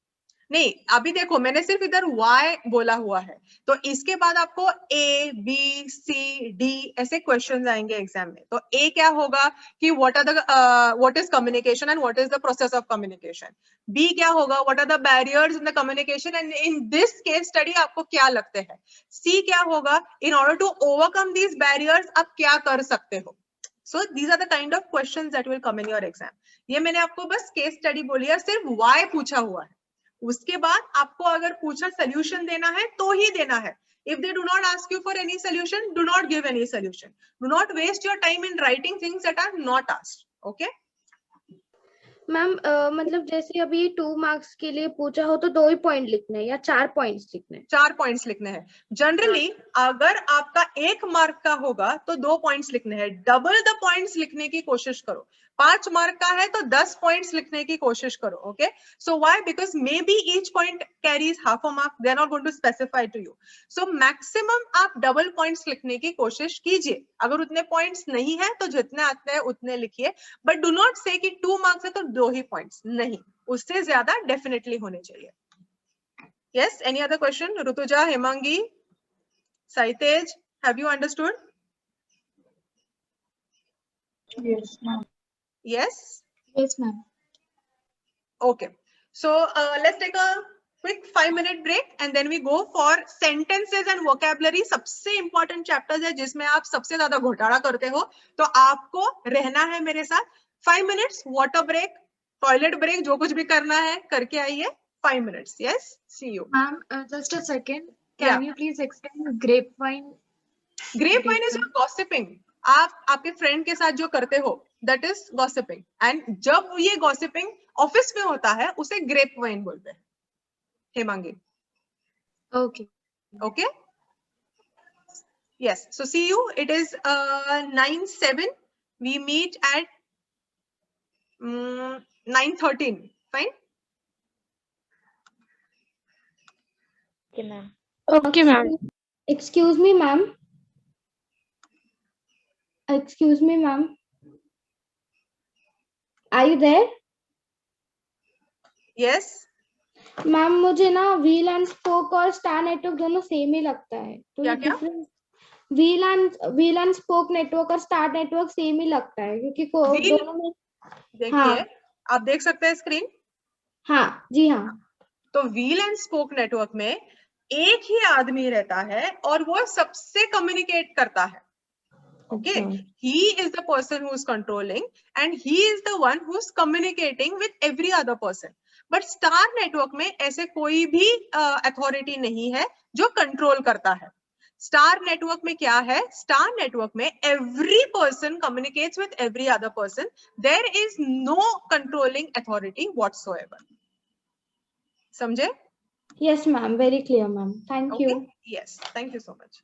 नहीं, अभी देखो मैंने सिर्फ इधर y बोला हुआ है, तो इसके बाद आपको A, B, C, D ऐसे क्वेश्चंस आएंगे एग्जाम में. तो A क्या होगा कि what is communication and what is the process of communication. B क्या होगा, what are the barriers in the communication and in this case study आपको क्या लगते हैं. C क्या होगा, in order to overcome these barriers आप क्या कर सकते हो. So these are the kind of questions that will come in your exam. ये मैंने आपको बस केस स्टडी बोली है, सिर्फ y पूछा हुआ है. उसके बाद आपको अगर पूछा सोल्यूशन देना है तो ही देना है. If they do not ask you for any solution, do not give any solution. Do not waste your time in writing things that are not asked. Okay? Ma'am मतलब जैसे अभी 2 मार्क्स के लिए पूछा हो तो 2 ही पॉइंट लिखने हैं या 4 पॉइंट्स लिखने हैं? 4 पॉइंट्स लिखने हैं. जनरली अगर आपका 1 मार्क का होगा तो 2 पॉइंट्स लिखने हैं. डबल द पॉइंट्स लिखने की कोशिश करो. 5 मार्क का है तो 10 पॉइंट्स लिखने की कोशिश करो. Okay, so why? Because maybe each point carries half a mark. They are not going to specify to you. So maximum आप डबल पॉइंट्स लिखने की कोशिश कीजिए. अगर उतने पॉइंट्स नहीं है तो जितने आते हैं उतने लिखिए, बट डू नॉट से कि 2 मार्क्स है तो 2 ही पॉइंट्स. नहीं, उससे ज्यादा डेफिनेटली होने चाहिए. Yes, any other question? Rutuja, Hemangi, Saitej, have you understood? Yes, ma'am. Yes? Yes, ma'am. Okay. So let's take a quick 5-minute break and then we go for sentences and vocabulary. सबसे important chapters है जिसमें आप सबसे ज्यादा घोटाला करते हो, तो आपको रहना है मेरे साथ. 5 minutes, water break, toilet break, जो कुछ भी करना है करके आइए. 5 minutes. Yes, see you. Ma'am, just a second. Can Yeah. you please explain grapevine? Grapevine is your gossiping. आप आपके फ्रेंड के साथ जो करते हो, that is gossiping. And जब ये gossiping ऑफिस में होता है उसे grapevine बोलते हैं. Hemangi. Okay. Okay? Yes. So see you. It is 9:07. We meet at 9:13. Fine. Okay, ma'am. Okay, ma'am. Excuse me, ma'am. Excuse me, ma'am. Are you there? Yes. Ma'am मुझे ना व्हील एंड स्पोक और star network दोनों same ही लगता है. तो क्या ये क्या? Difference, wheel and spoke network और स्टार नेटवर्क सेम ही लगता है क्योंकि Wheel? दोनों में. देखिए, आप देख सकते हैं स्क्रीन. हाँ जी हाँ. तो व्हील एंड स्पोक नेटवर्क में एक ही आदमी रहता है और वो सबसे कम्युनिकेट करता है. Okay, he is the person who is controlling and he is the one who is communicating with every other person. But star network में ऐसे कोई भी authority नहीं है जो control करता है. Star network में क्या है? Star network में every person communicates with every other person. There is no controlling authority whatsoever. समझे? Yes, ma'am. Very clear, ma'am. Thank you. Yes, thank you so much.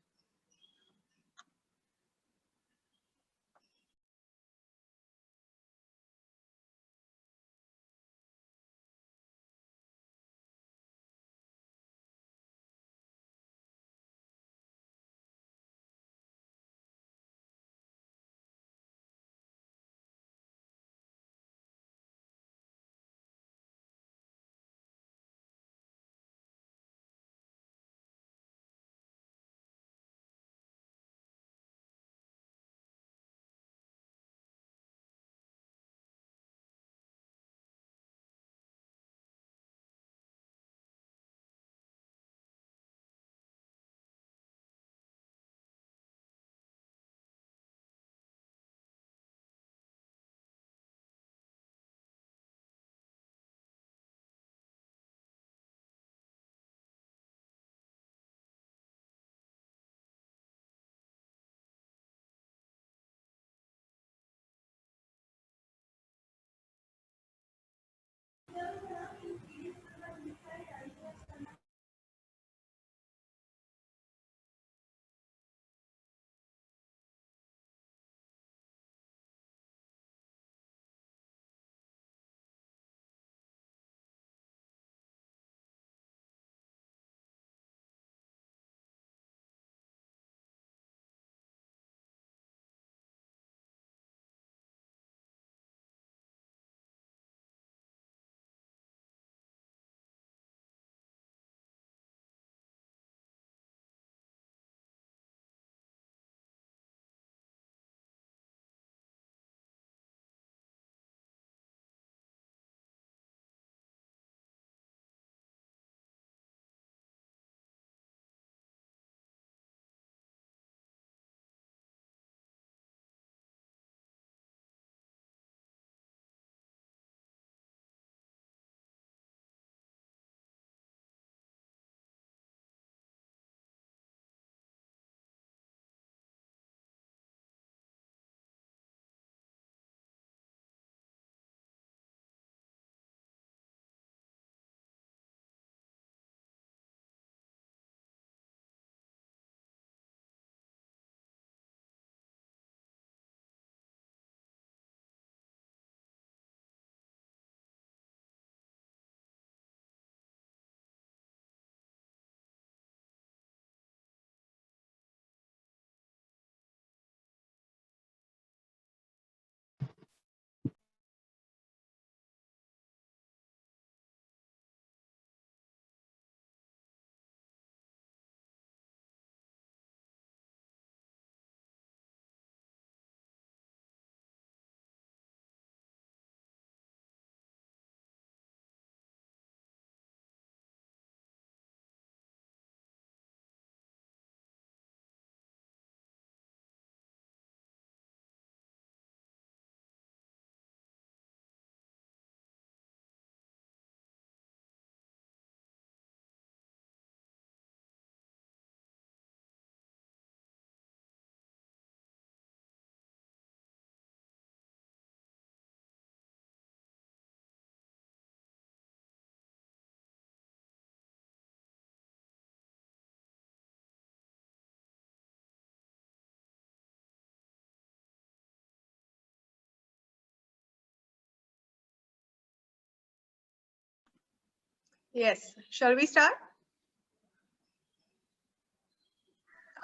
Yes. Shall we start?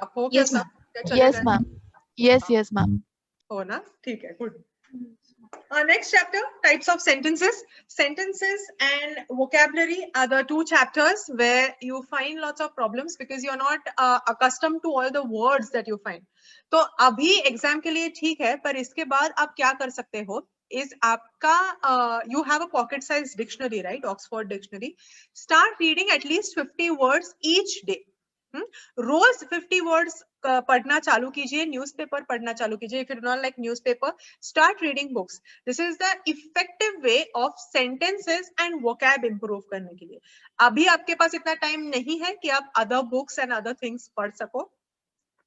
आप हो क्या Yes, सब? ma'am. क्या चले Yes, जाए? ma'am. Yes, ma'am. हो ना? ठीक है, good. Next chapter, types of sentences. Sentences and vocabulary are the two chapters where you find lots of problems because you're not accustomed to all the words that you find. तो अभी exam के लिए ठीक है, पर इसके बाद आप क्या कर सकते हो is आपका you have a pocket size dictionary, right? Oxford dictionary. Start reading at least 50 words each day. Rose 50 words पढ़ना चालू कीजिए, न्यूज़पेपर पढ़ना चालू कीजिए. If you do not like newspaper, start reading books. This is the effective way of sentences and vocab improve करने के लिए. अभी आपके पास इतना टाइम नहीं है कि आप other books and other things पढ़ सको,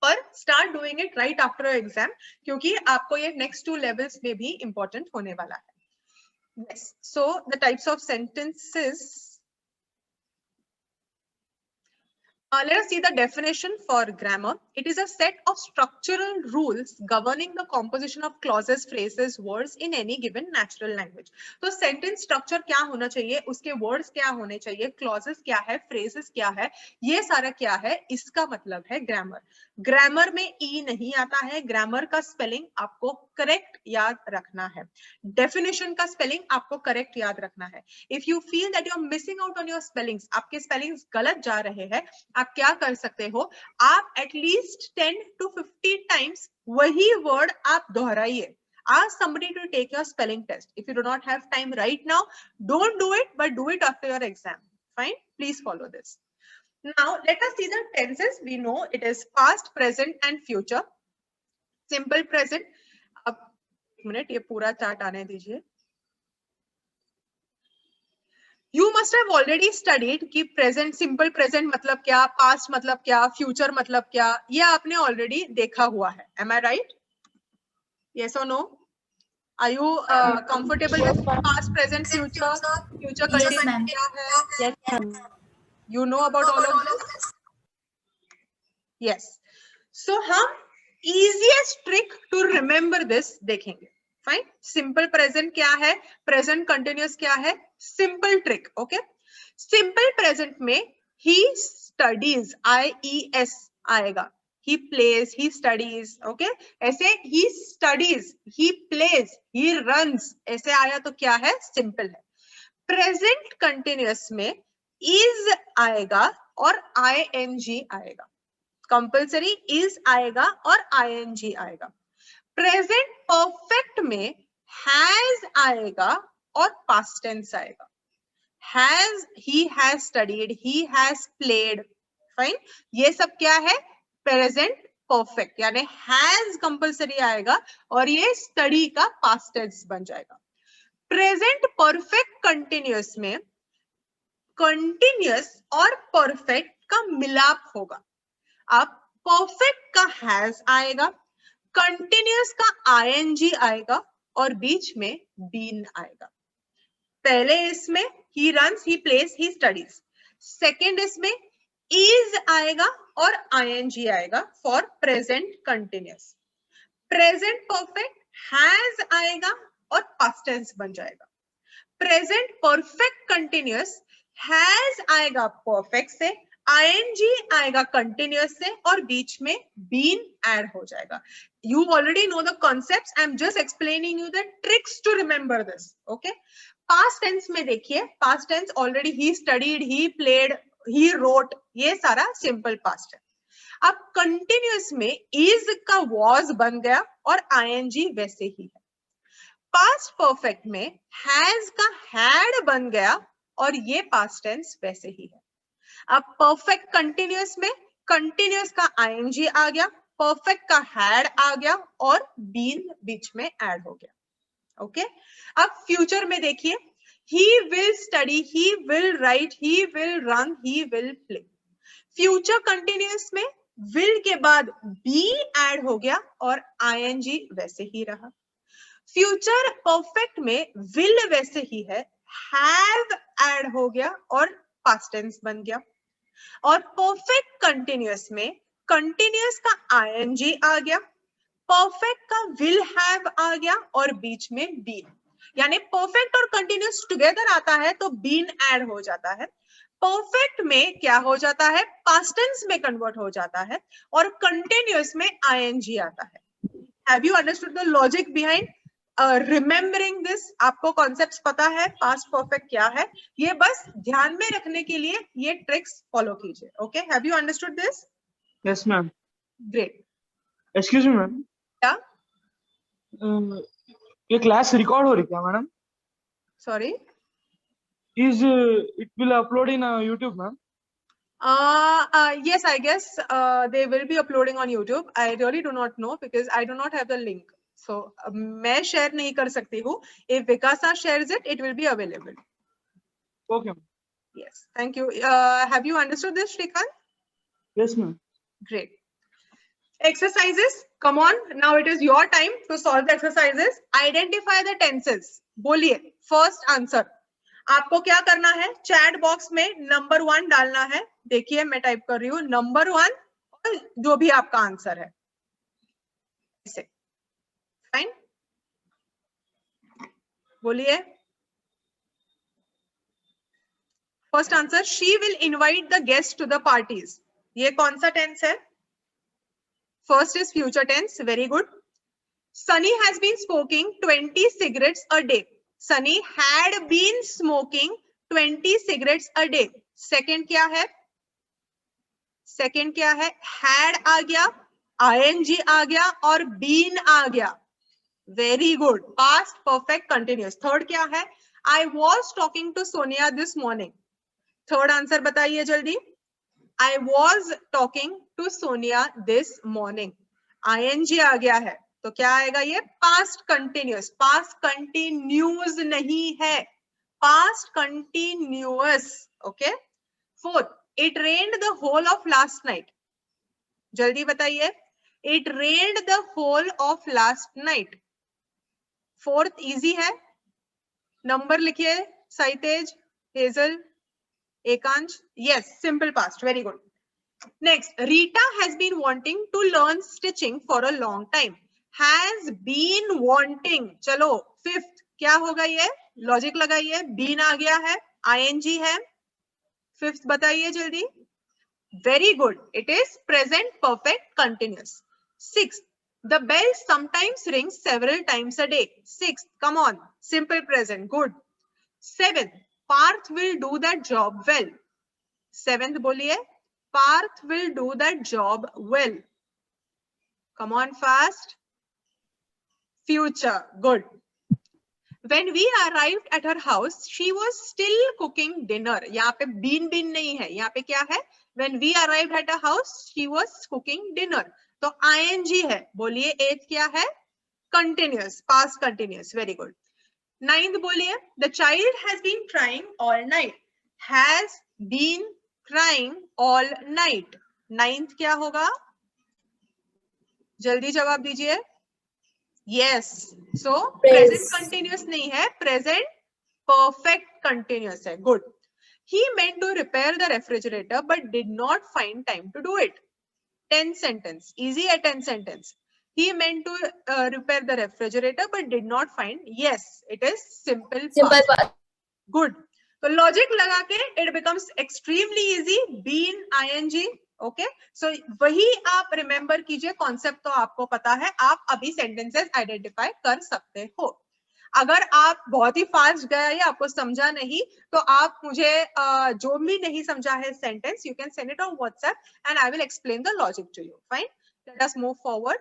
पर start doing it right after exam, क्योंकि आपको ये नेक्स्ट 2 लेवल्स में भी इंपॉर्टेंट होने वाला है. Yes. So the types of sentences. Let us see the definition for grammar. It is a set of structural rules governing the composition of clauses, phrases, words in any given natural language. तो sentence structure क्या होना चाहिए, उसके words क्या होने चाहिए, clauses क्या है, phrases क्या है, ये सारा क्या है, इसका मतलब है grammar. Grammar में e नहीं आता है. Grammar का spelling आपको correct याद रखना है. Definition का spelling आपको correct याद रखना है. If you feel that you are missing out on your spellings, आपके spellings गलत जा रहे हैं, आप क्या कर सकते हो, आप एटलीस्ट 10 to 50 टाइम्स वही वर्ड आप दोहराइए. Ask somebody to take your spelling test. If you do not have time right now, don't do it, but do it after your exam. Fine? Please follow this. Now, let us see the tenses. We know it is past, present, and future. Simple present. अब एक minute, ये पूरा chart आने दीजिए. You must have already studied कि present, simple present मतलब क्या, past मतलब क्या, future मतलब क्या, ये आपने already देखा हुआ है. Am I right? Yes or no? Are you comfortable with past, present, future? Future continuous क्या है? Yes, ma'am. You know about all of this? Yes. So हम easiest trick to remember this देखेंगे. Fine. Simple present क्या है, present continuous क्या है, simple trick. Okay. Simple present में he studies, IES आएगा. He plays, he studies. Okay. ऐसे he studies, he plays, he runs. ऐसे आया तो क्या है, simple है. Present continuous में is आएगा और ing आएगा. Compulsory is आएगा और ing आएगा. प्रेजेंट परफेक्ट में हैज आएगा और पास्ट टेंस आएगा. Has, he has studied, he has played. Fine. ये सब क्या है, प्रेजेंट परफेक्ट, यानी हैज कंपल्सरी आएगा और ये स्टडी का पास्ट टेंस बन जाएगा. प्रेजेंट परफेक्ट कंटिन्यूअस में कंटिन्यूअस और परफेक्ट का मिलाप होगा. अब परफेक्ट का हैज आएगा, कंटिन्यूअस का ing आएगा और बीच में बीन आएगा. पहले इसमें he runs, he plays, he studies. Second इसमें is आएगा और ing आएगा for present continuous. Present perfect has आएगा और पास्ट टेंस बन जाएगा. प्रेजेंट परफेक्ट कंटिन्यूअस हैज आएगा परफेक्ट से, ing आएगा कंटिन्यूअस से और बीच में बीन ऐड हो जाएगा. You already know the concepts. I'm just explaining you the tricks to remember this. Okay. Past tense में देखिए, past tense already he studied, he played, he wrote, ये सारा simple past है. अब continuous में is का was बन गया और ing वैसे ही है. Past perfect में has का had बन गया और ये past tense वैसे ही है. अब perfect continuous में continuous का ing आ गया, परफेक्ट का हैड आ गया और बीन बीच में ऐड हो गया. ओके. अब फ्यूचर में देखिए, he will study, he will write, he will run, he will play. Future continuous में will के बाद be ऐड हो गया और ing वैसे ही रहा. फ्यूचर परफेक्ट में will वैसे ही है, have ऐड हो गया और पास्ट टेंस बन गया. और परफेक्ट कंटिन्यूअस में कंटिन्यूअस का ing आ गया, परफेक्ट का will have आ गया और बीच में been. यानी परफेक्ट और कंटिन्यूअस टुगेदर आता है तो बीन ऐड हो जाता है. परफेक्ट में क्या हो जाता है, पास्ट टेंस में कन्वर्ट हो जाता है, और कंटिन्यूअस में आईएनजी आता है। Have you understood the logic behind remembering this? आपको कॉन्सेप्ट्स पता है पास्ट परफेक्ट क्या है, ये बस ध्यान में रखने के लिए ये ट्रिक्स फॉलो कीजिए। Okay, have you understood this? Yes ma'am. Great. Excuse me ma'am, क्या? ये क्लास रिकॉर्ड हो रही क्या madam? Sorry, is it will upload in YouTube ma'am? yes, I guess they will be uploading on YouTube. I really do not know because I do not have the link. So मैं share नहीं कर सकती हूँ. If Vikasa shares it, it will be available. Okay. Yes, thank you. Have you understood this, Shrikant? Yes ma'am. Great. Exercises. Come on. Now it is your time to solve the exercises. Identify the tenses. बोलिए. First answer. आपको क्या करना है, chat box में number 1 डालना है। देखिए मैं टाइप कर रही हूँ नंबर 1 और जो भी आपका आंसर है ऐसे। फाइन, बोलिए। First answer, she will invite the guest to the parties. ये कौन सा टेंस है? First is future tense, very good. Sunny has been smoking 20 cigarettes a day. Sunny had been smoking 20 cigarettes a day. Second क्या है? Second क्या है? had आ गया, ing आ गया और been आ गया। Very good, past perfect continuous. Third क्या है? I was talking to Sonia this morning. Third answer बताइए जल्दी। I was talking to Sonia this morning. ing आ गया है तो क्या आएगा? ये पास्ट कंटिन्यूअस। पास्ट कंटिन्यूज नहीं है, past continuous. Okay. Fourth, it rained the whole of last night. जल्दी बताइए, it rained the whole of last night. Fourth easy है, नंबर लिखिए Saitej, Hazel, Ekansh. Yes, simple past, very good. Next, Rita has been wanting to learn stitching for a long time. Has been wanting, चलो fifth क्या होगा? ये logic लगाइए, been आ गया है, ING है। फिफ्थ बताइए जल्दी। Very good, it is present perfect continuous. Sixth, the bell sometimes rings several times a day. Sixth, come on, simple present, good. Seventh, Parth will do that job well. Seventh बोलिए, Parth will do that job well. Come on fast. Future, good. When we arrived at her house, she was still cooking dinner. यहाँ पे been नहीं है, यहाँ पे क्या है? When we arrived at her house, she was cooking dinner. तो ing है। बोलिए eighth क्या है? Continuous, past continuous, very good. Ninth बोलिए, the child has been crying all night. Has been crying all night. Ninth क्या होगा? जल्दी जवाब दीजिए। Yes, so present continuous नहीं है, present perfect continuous है। Good. He meant to repair the refrigerator but did not find time to do it. 10th sentence, easy है 10th sentence. He meant to repair the refrigerator but did not find. Yes, it is simple past. Good. तो logic लगा के it becomes extremely easy. Been, ing. Okay, so वही आप remember कीजिए, concept तो आपको पता है, आप अभी सेंटेंसेस आइडेंटिफाई कर सकते हो। अगर आप बहुत ही फास्ट गए या आपको समझा नहीं तो आप मुझे जो भी नहीं समझा है sentence, you can send it on WhatsApp and I will explain the logic to you. Fine, let us move forward.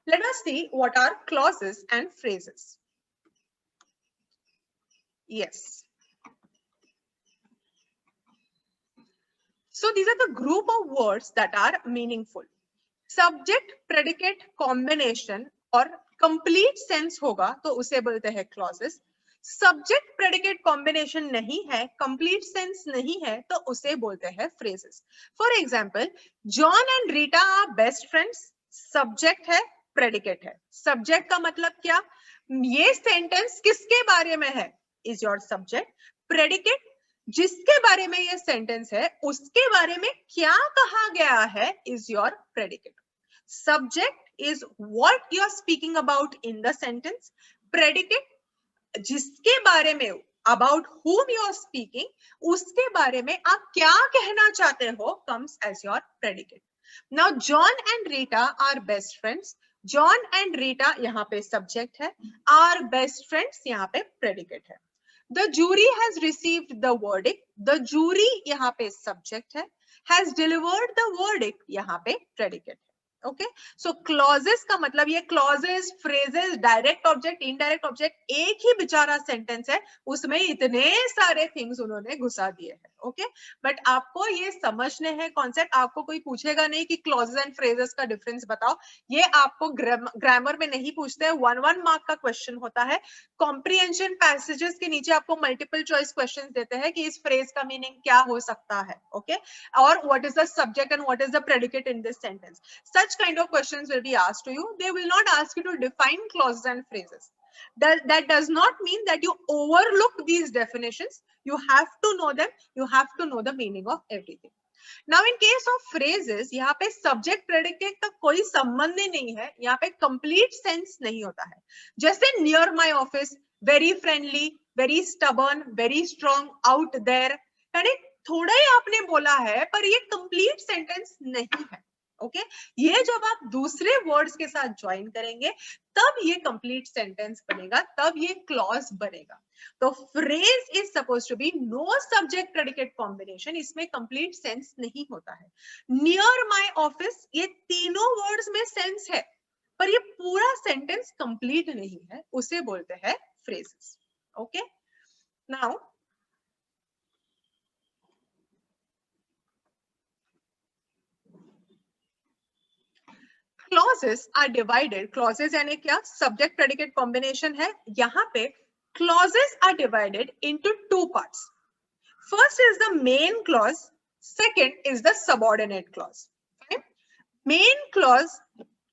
Let us see what are clauses and phrases. Yes, so these are the group of words that are meaningful. Subject predicate combination और complete sense होगा तो उसे बोलते हैं clauses. Subject predicate combination नहीं है, complete sense नहीं है तो उसे बोलते हैं phrases. For example, John and Rita are best friends. Subject है, predicate है. Subject का मतलब क्या? ये sentence किसके बारे में है? Is your subject. Predicate, जिसके बारे में ये सेंटेंस है उसके बारे में क्या कहा गया है, is your predicate. Subject is what you are speaking about in the sentence. Predicate, जिसके बारे में about whom you are speaking, उसके बारे में आप क्या कहना चाहते हो, comes as your predicate. Now John and Rita are best friends. John and Rita यहाँ पे subject है, are best friends यहाँ पे predicate है. The jury has received the verdict. The jury यहाँ पे subject है, has delivered the verdict यहाँ पे predicate है. ओके, सो क्लॉजेस का मतलब ये clauses, phrases, direct object, indirect object, एक ही बेचारा सेंटेंस है, उसमें इतने सारे थिंग्स उन्होंने घुसा दिए हैं. ओके, बट आपको ये समझने हैं कॉन्सेप्ट. आपको कोई पूछेगा नहीं कि क्लॉजेस एंड फ्रेजेस का डिफरेंस बताओ, ये आपको ग्रामर में नहीं पूछते हैं. 1 मार्क का क्वेश्चन होता है. कॉम्प्रिहेंशन पैसेजेस के नीचे आपको मल्टीपल चॉइस क्वेश्चन देते हैं कि इस फ्रेज का मीनिंग क्या हो सकता है. ओके, और what is the subject and what is the predicate in this sentence. Such kind of questions will be asked to you. They will not ask you to define clauses and phrases. That does not mean that you overlook these definitions. You have to know them. You have to know the meaning of everything. Now in case of phrases, यहाँ पे subject predicate का कोई संबंध ही नहीं है. यहाँ पे complete sense नहीं होता है. जैसे near my office, very friendly, very stubborn, very strong, out there. थोड़ा ही आपने बोला है, पर ये complete sentence नहीं है. ओके, ये जब आप दूसरे वर्ड्स के साथ ज्वाइन करेंगे तब ये कंप्लीट सेंटेंस बनेगा, तब ये क्लॉज बनेगा. तो phrase is suppose to be no subject predicate combination. इसमें कंप्लीट सेंस नहीं होता है. नियर माय ऑफिस, ये तीनों वर्ड्स में सेंस है, पर ये पूरा सेंटेंस कंप्लीट नहीं है, उसे बोलते हैं phrases. Okay, now clauses are divided. Clauses यानी क्या? Subject predicate combination है. यहाँ पे clauses are divided into 2 parts. First is the main clause. Second is the subordinate clause. Okay? Main clause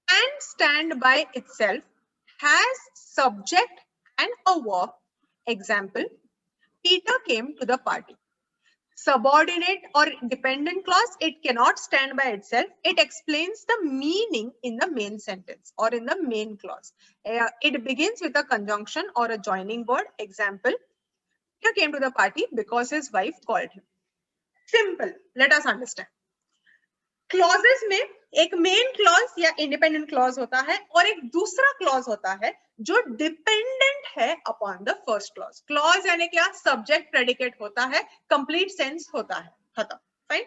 can stand by itself, has subject and a verb. Example: Peter came to the party. Subordinate or dependent clause, it cannot stand by itself. It explains the meaning in the main sentence or in the main clause. It begins with a conjunction or a joining word. Example: Peter came to the party because his wife called him. Simple. Let us understand. Clauses में एक main clause या independent clause होता है और एक दूसरा clause होता है जो डिपेंडेंट है upon the first clause. Clause यानी क्या? सब्जेक्ट प्रेडिकेट होता है, कंप्लीट सेंस होता है, खत्म. फाइन.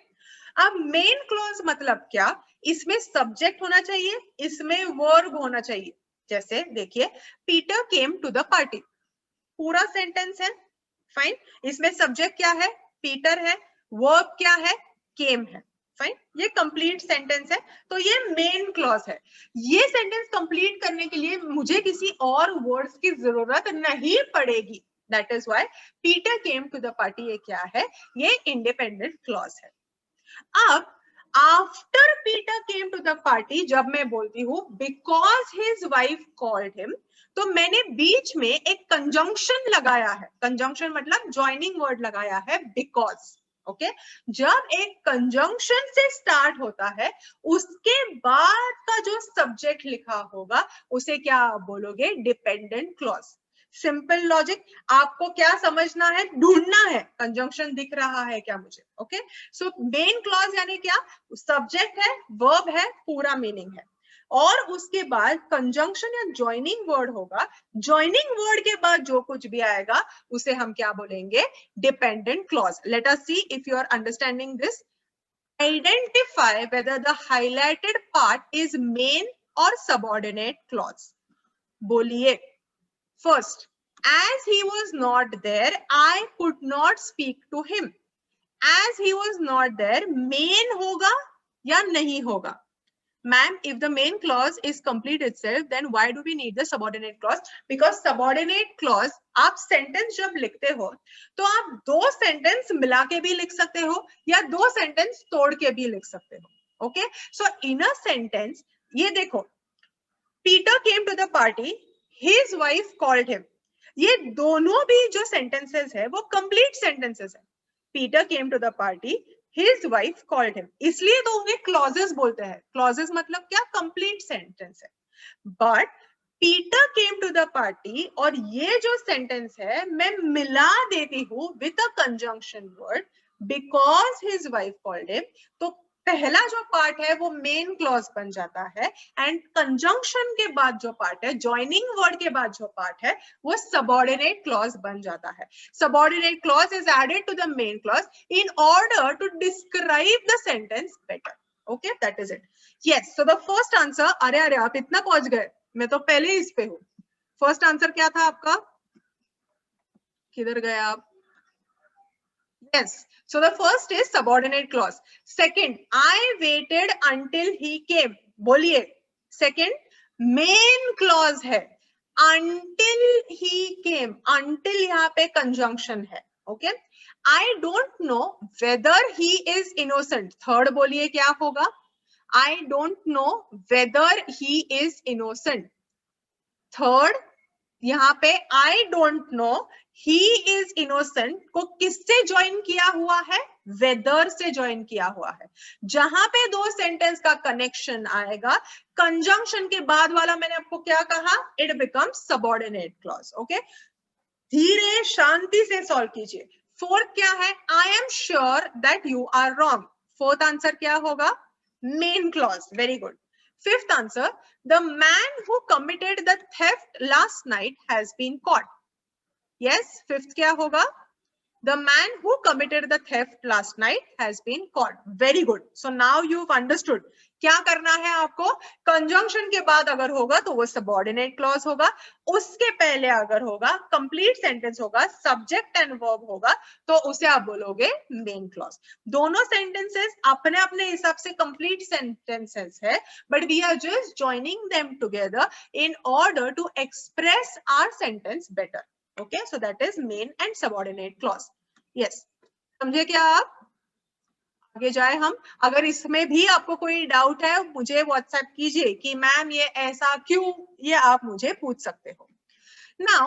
अब मेन क्लॉज मतलब क्या? इसमें सब्जेक्ट होना चाहिए, इसमें वर्ब होना चाहिए. जैसे देखिए, Peter came to the party, पूरा सेंटेंस है. फाइन. इसमें सब्जेक्ट क्या है? पीटर है. वर्ब क्या है? केम है. फाइन, ये कंप्लीट सेंटेंस है, तो ये मेन क्लॉज है. ये सेंटेंस कंप्लीट करने के लिए मुझे किसी और वर्ड्स की जरूरत नहीं पड़ेगी. That is why Peter came to the party ये क्या है? ये इंडिपेंडेंट क्लॉज है. अब after Peter came to the party जब मैं बोलती हूँ because his wife called him, तो मैंने बीच में एक कंजंक्शन लगाया है. कंजंक्शन मतलब ज्वाइनिंग वर्ड लगाया है, बिकॉज. ओके, जब एक कंजंक्शन से स्टार्ट होता है उसके बाद का जो सब्जेक्ट लिखा होगा उसे क्या बोलोगे? Dependent clause. Simple logic. आपको क्या समझना है? ढूंढना है कंजंक्शन दिख रहा है क्या मुझे. ओके, सो मेन क्लॉज यानी क्या? सब्जेक्ट है, वर्ब है, पूरा मीनिंग है, और उसके बाद कंजंक्शन या ज्वाइनिंग वर्ड होगा. ज्वाइनिंग वर्ड के बाद जो कुछ भी आएगा उसे हम क्या बोलेंगे? Dependent clause. Let us see if you are understanding this. Identify whether the highlighted part is main और सबऑर्डिनेट क्लॉज. बोलिए. First, as he was not there, I could not speak to him. As he was not there, main होगा या नहीं होगा? Ma'am, if the main clause is complete itself, then why do we need the subordinate clause? Because subordinate clause, आप sentence जब लिखते हो, तो आप 2 sentence मिला के भी लिख सकते हो या 2 sentence तोड़ के भी लिख सकते हो. Okay? So in a sentence, ये देखो, Peter came to the party, his wife called him. ये दोनों भी जो sentences है, वो complete sentences है. Peter came to the party, his wife called him. इसलिए तो उन्हें clauses बोलते हैं. Clauses मतलब क्या? Complete sentence है. But Peter came to the party, और ये जो सेंटेंस है मैं मिला देती हूँ with a conjunction word because his wife called him, तो पहला जो पार्ट है वो मेन क्लॉज बन जाता है, एंड कंजंक्शन के बाद जो पार्ट है, जॉइनिंग वर्ड के बाद जो पार्ट है, वो सबऑर्डिनेट क्लॉज बन जाता है. Subordinate clause is added to the main clause in order to describe the sentence better. Okay, that is it. Yes, so the first answer, अरे आप इतना पहुंच गए, मैं तो पहले ही इस पे हूँ. फर्स्ट आंसर क्या था आपका? किधर गए आप? Yes. So the first is subordinate clause. Second, I waited until he came. बोलिए. Second, main clause है. Until he came. Until यहाँ पे conjunction है. Okay. I don't know whether he is innocent. Third बोलिए क्या होगा? I don't know whether he is innocent. Third, यहाँ पे I don't know he is innocent को किससे ज्वाइन किया हुआ है? वेदर से ज्वाइन किया हुआ है. जहां पे दो सेंटेंस का कनेक्शन आएगा, कंजंक्शन के बाद वाला मैंने आपको क्या कहा? It becomes subordinate clause. Okay, धीरे शांति से सॉल्व कीजिए. फोर्थ क्या है? I am sure that you are wrong. Fourth answer क्या होगा? Main clause. Very good. Fifth answer, the man who committed the theft last night has been caught. Yes, fifth क्या होगा? The man who committed the theft last night has been caught. Very good. So now you've understood. क्या करना है आपको? Conjunction के बाद अगर होगा तो वो सबऑर्डिनेट क्लॉज होगा, उसके पहले अगर होगा, कंप्लीट सेंटेंस होगा, सब्जेक्ट एंड वर्ब होगा, तो उसे आप बोलोगे मेन क्लॉज. दोनों सेंटेंसेस अपने अपने हिसाब से कंप्लीट सेंटेंसेस है, but we are just joining them together in order to express our sentence better. Okay, so that is main and subordinate clause. Yes, समझे क्या आप? आगे जाए हम. अगर इसमें भी आपको कोई डाउट है मुझे व्हाट्सएप कीजिए कि मैम ये ऐसा क्यों, ये आप मुझे पूछ सकते हो. Now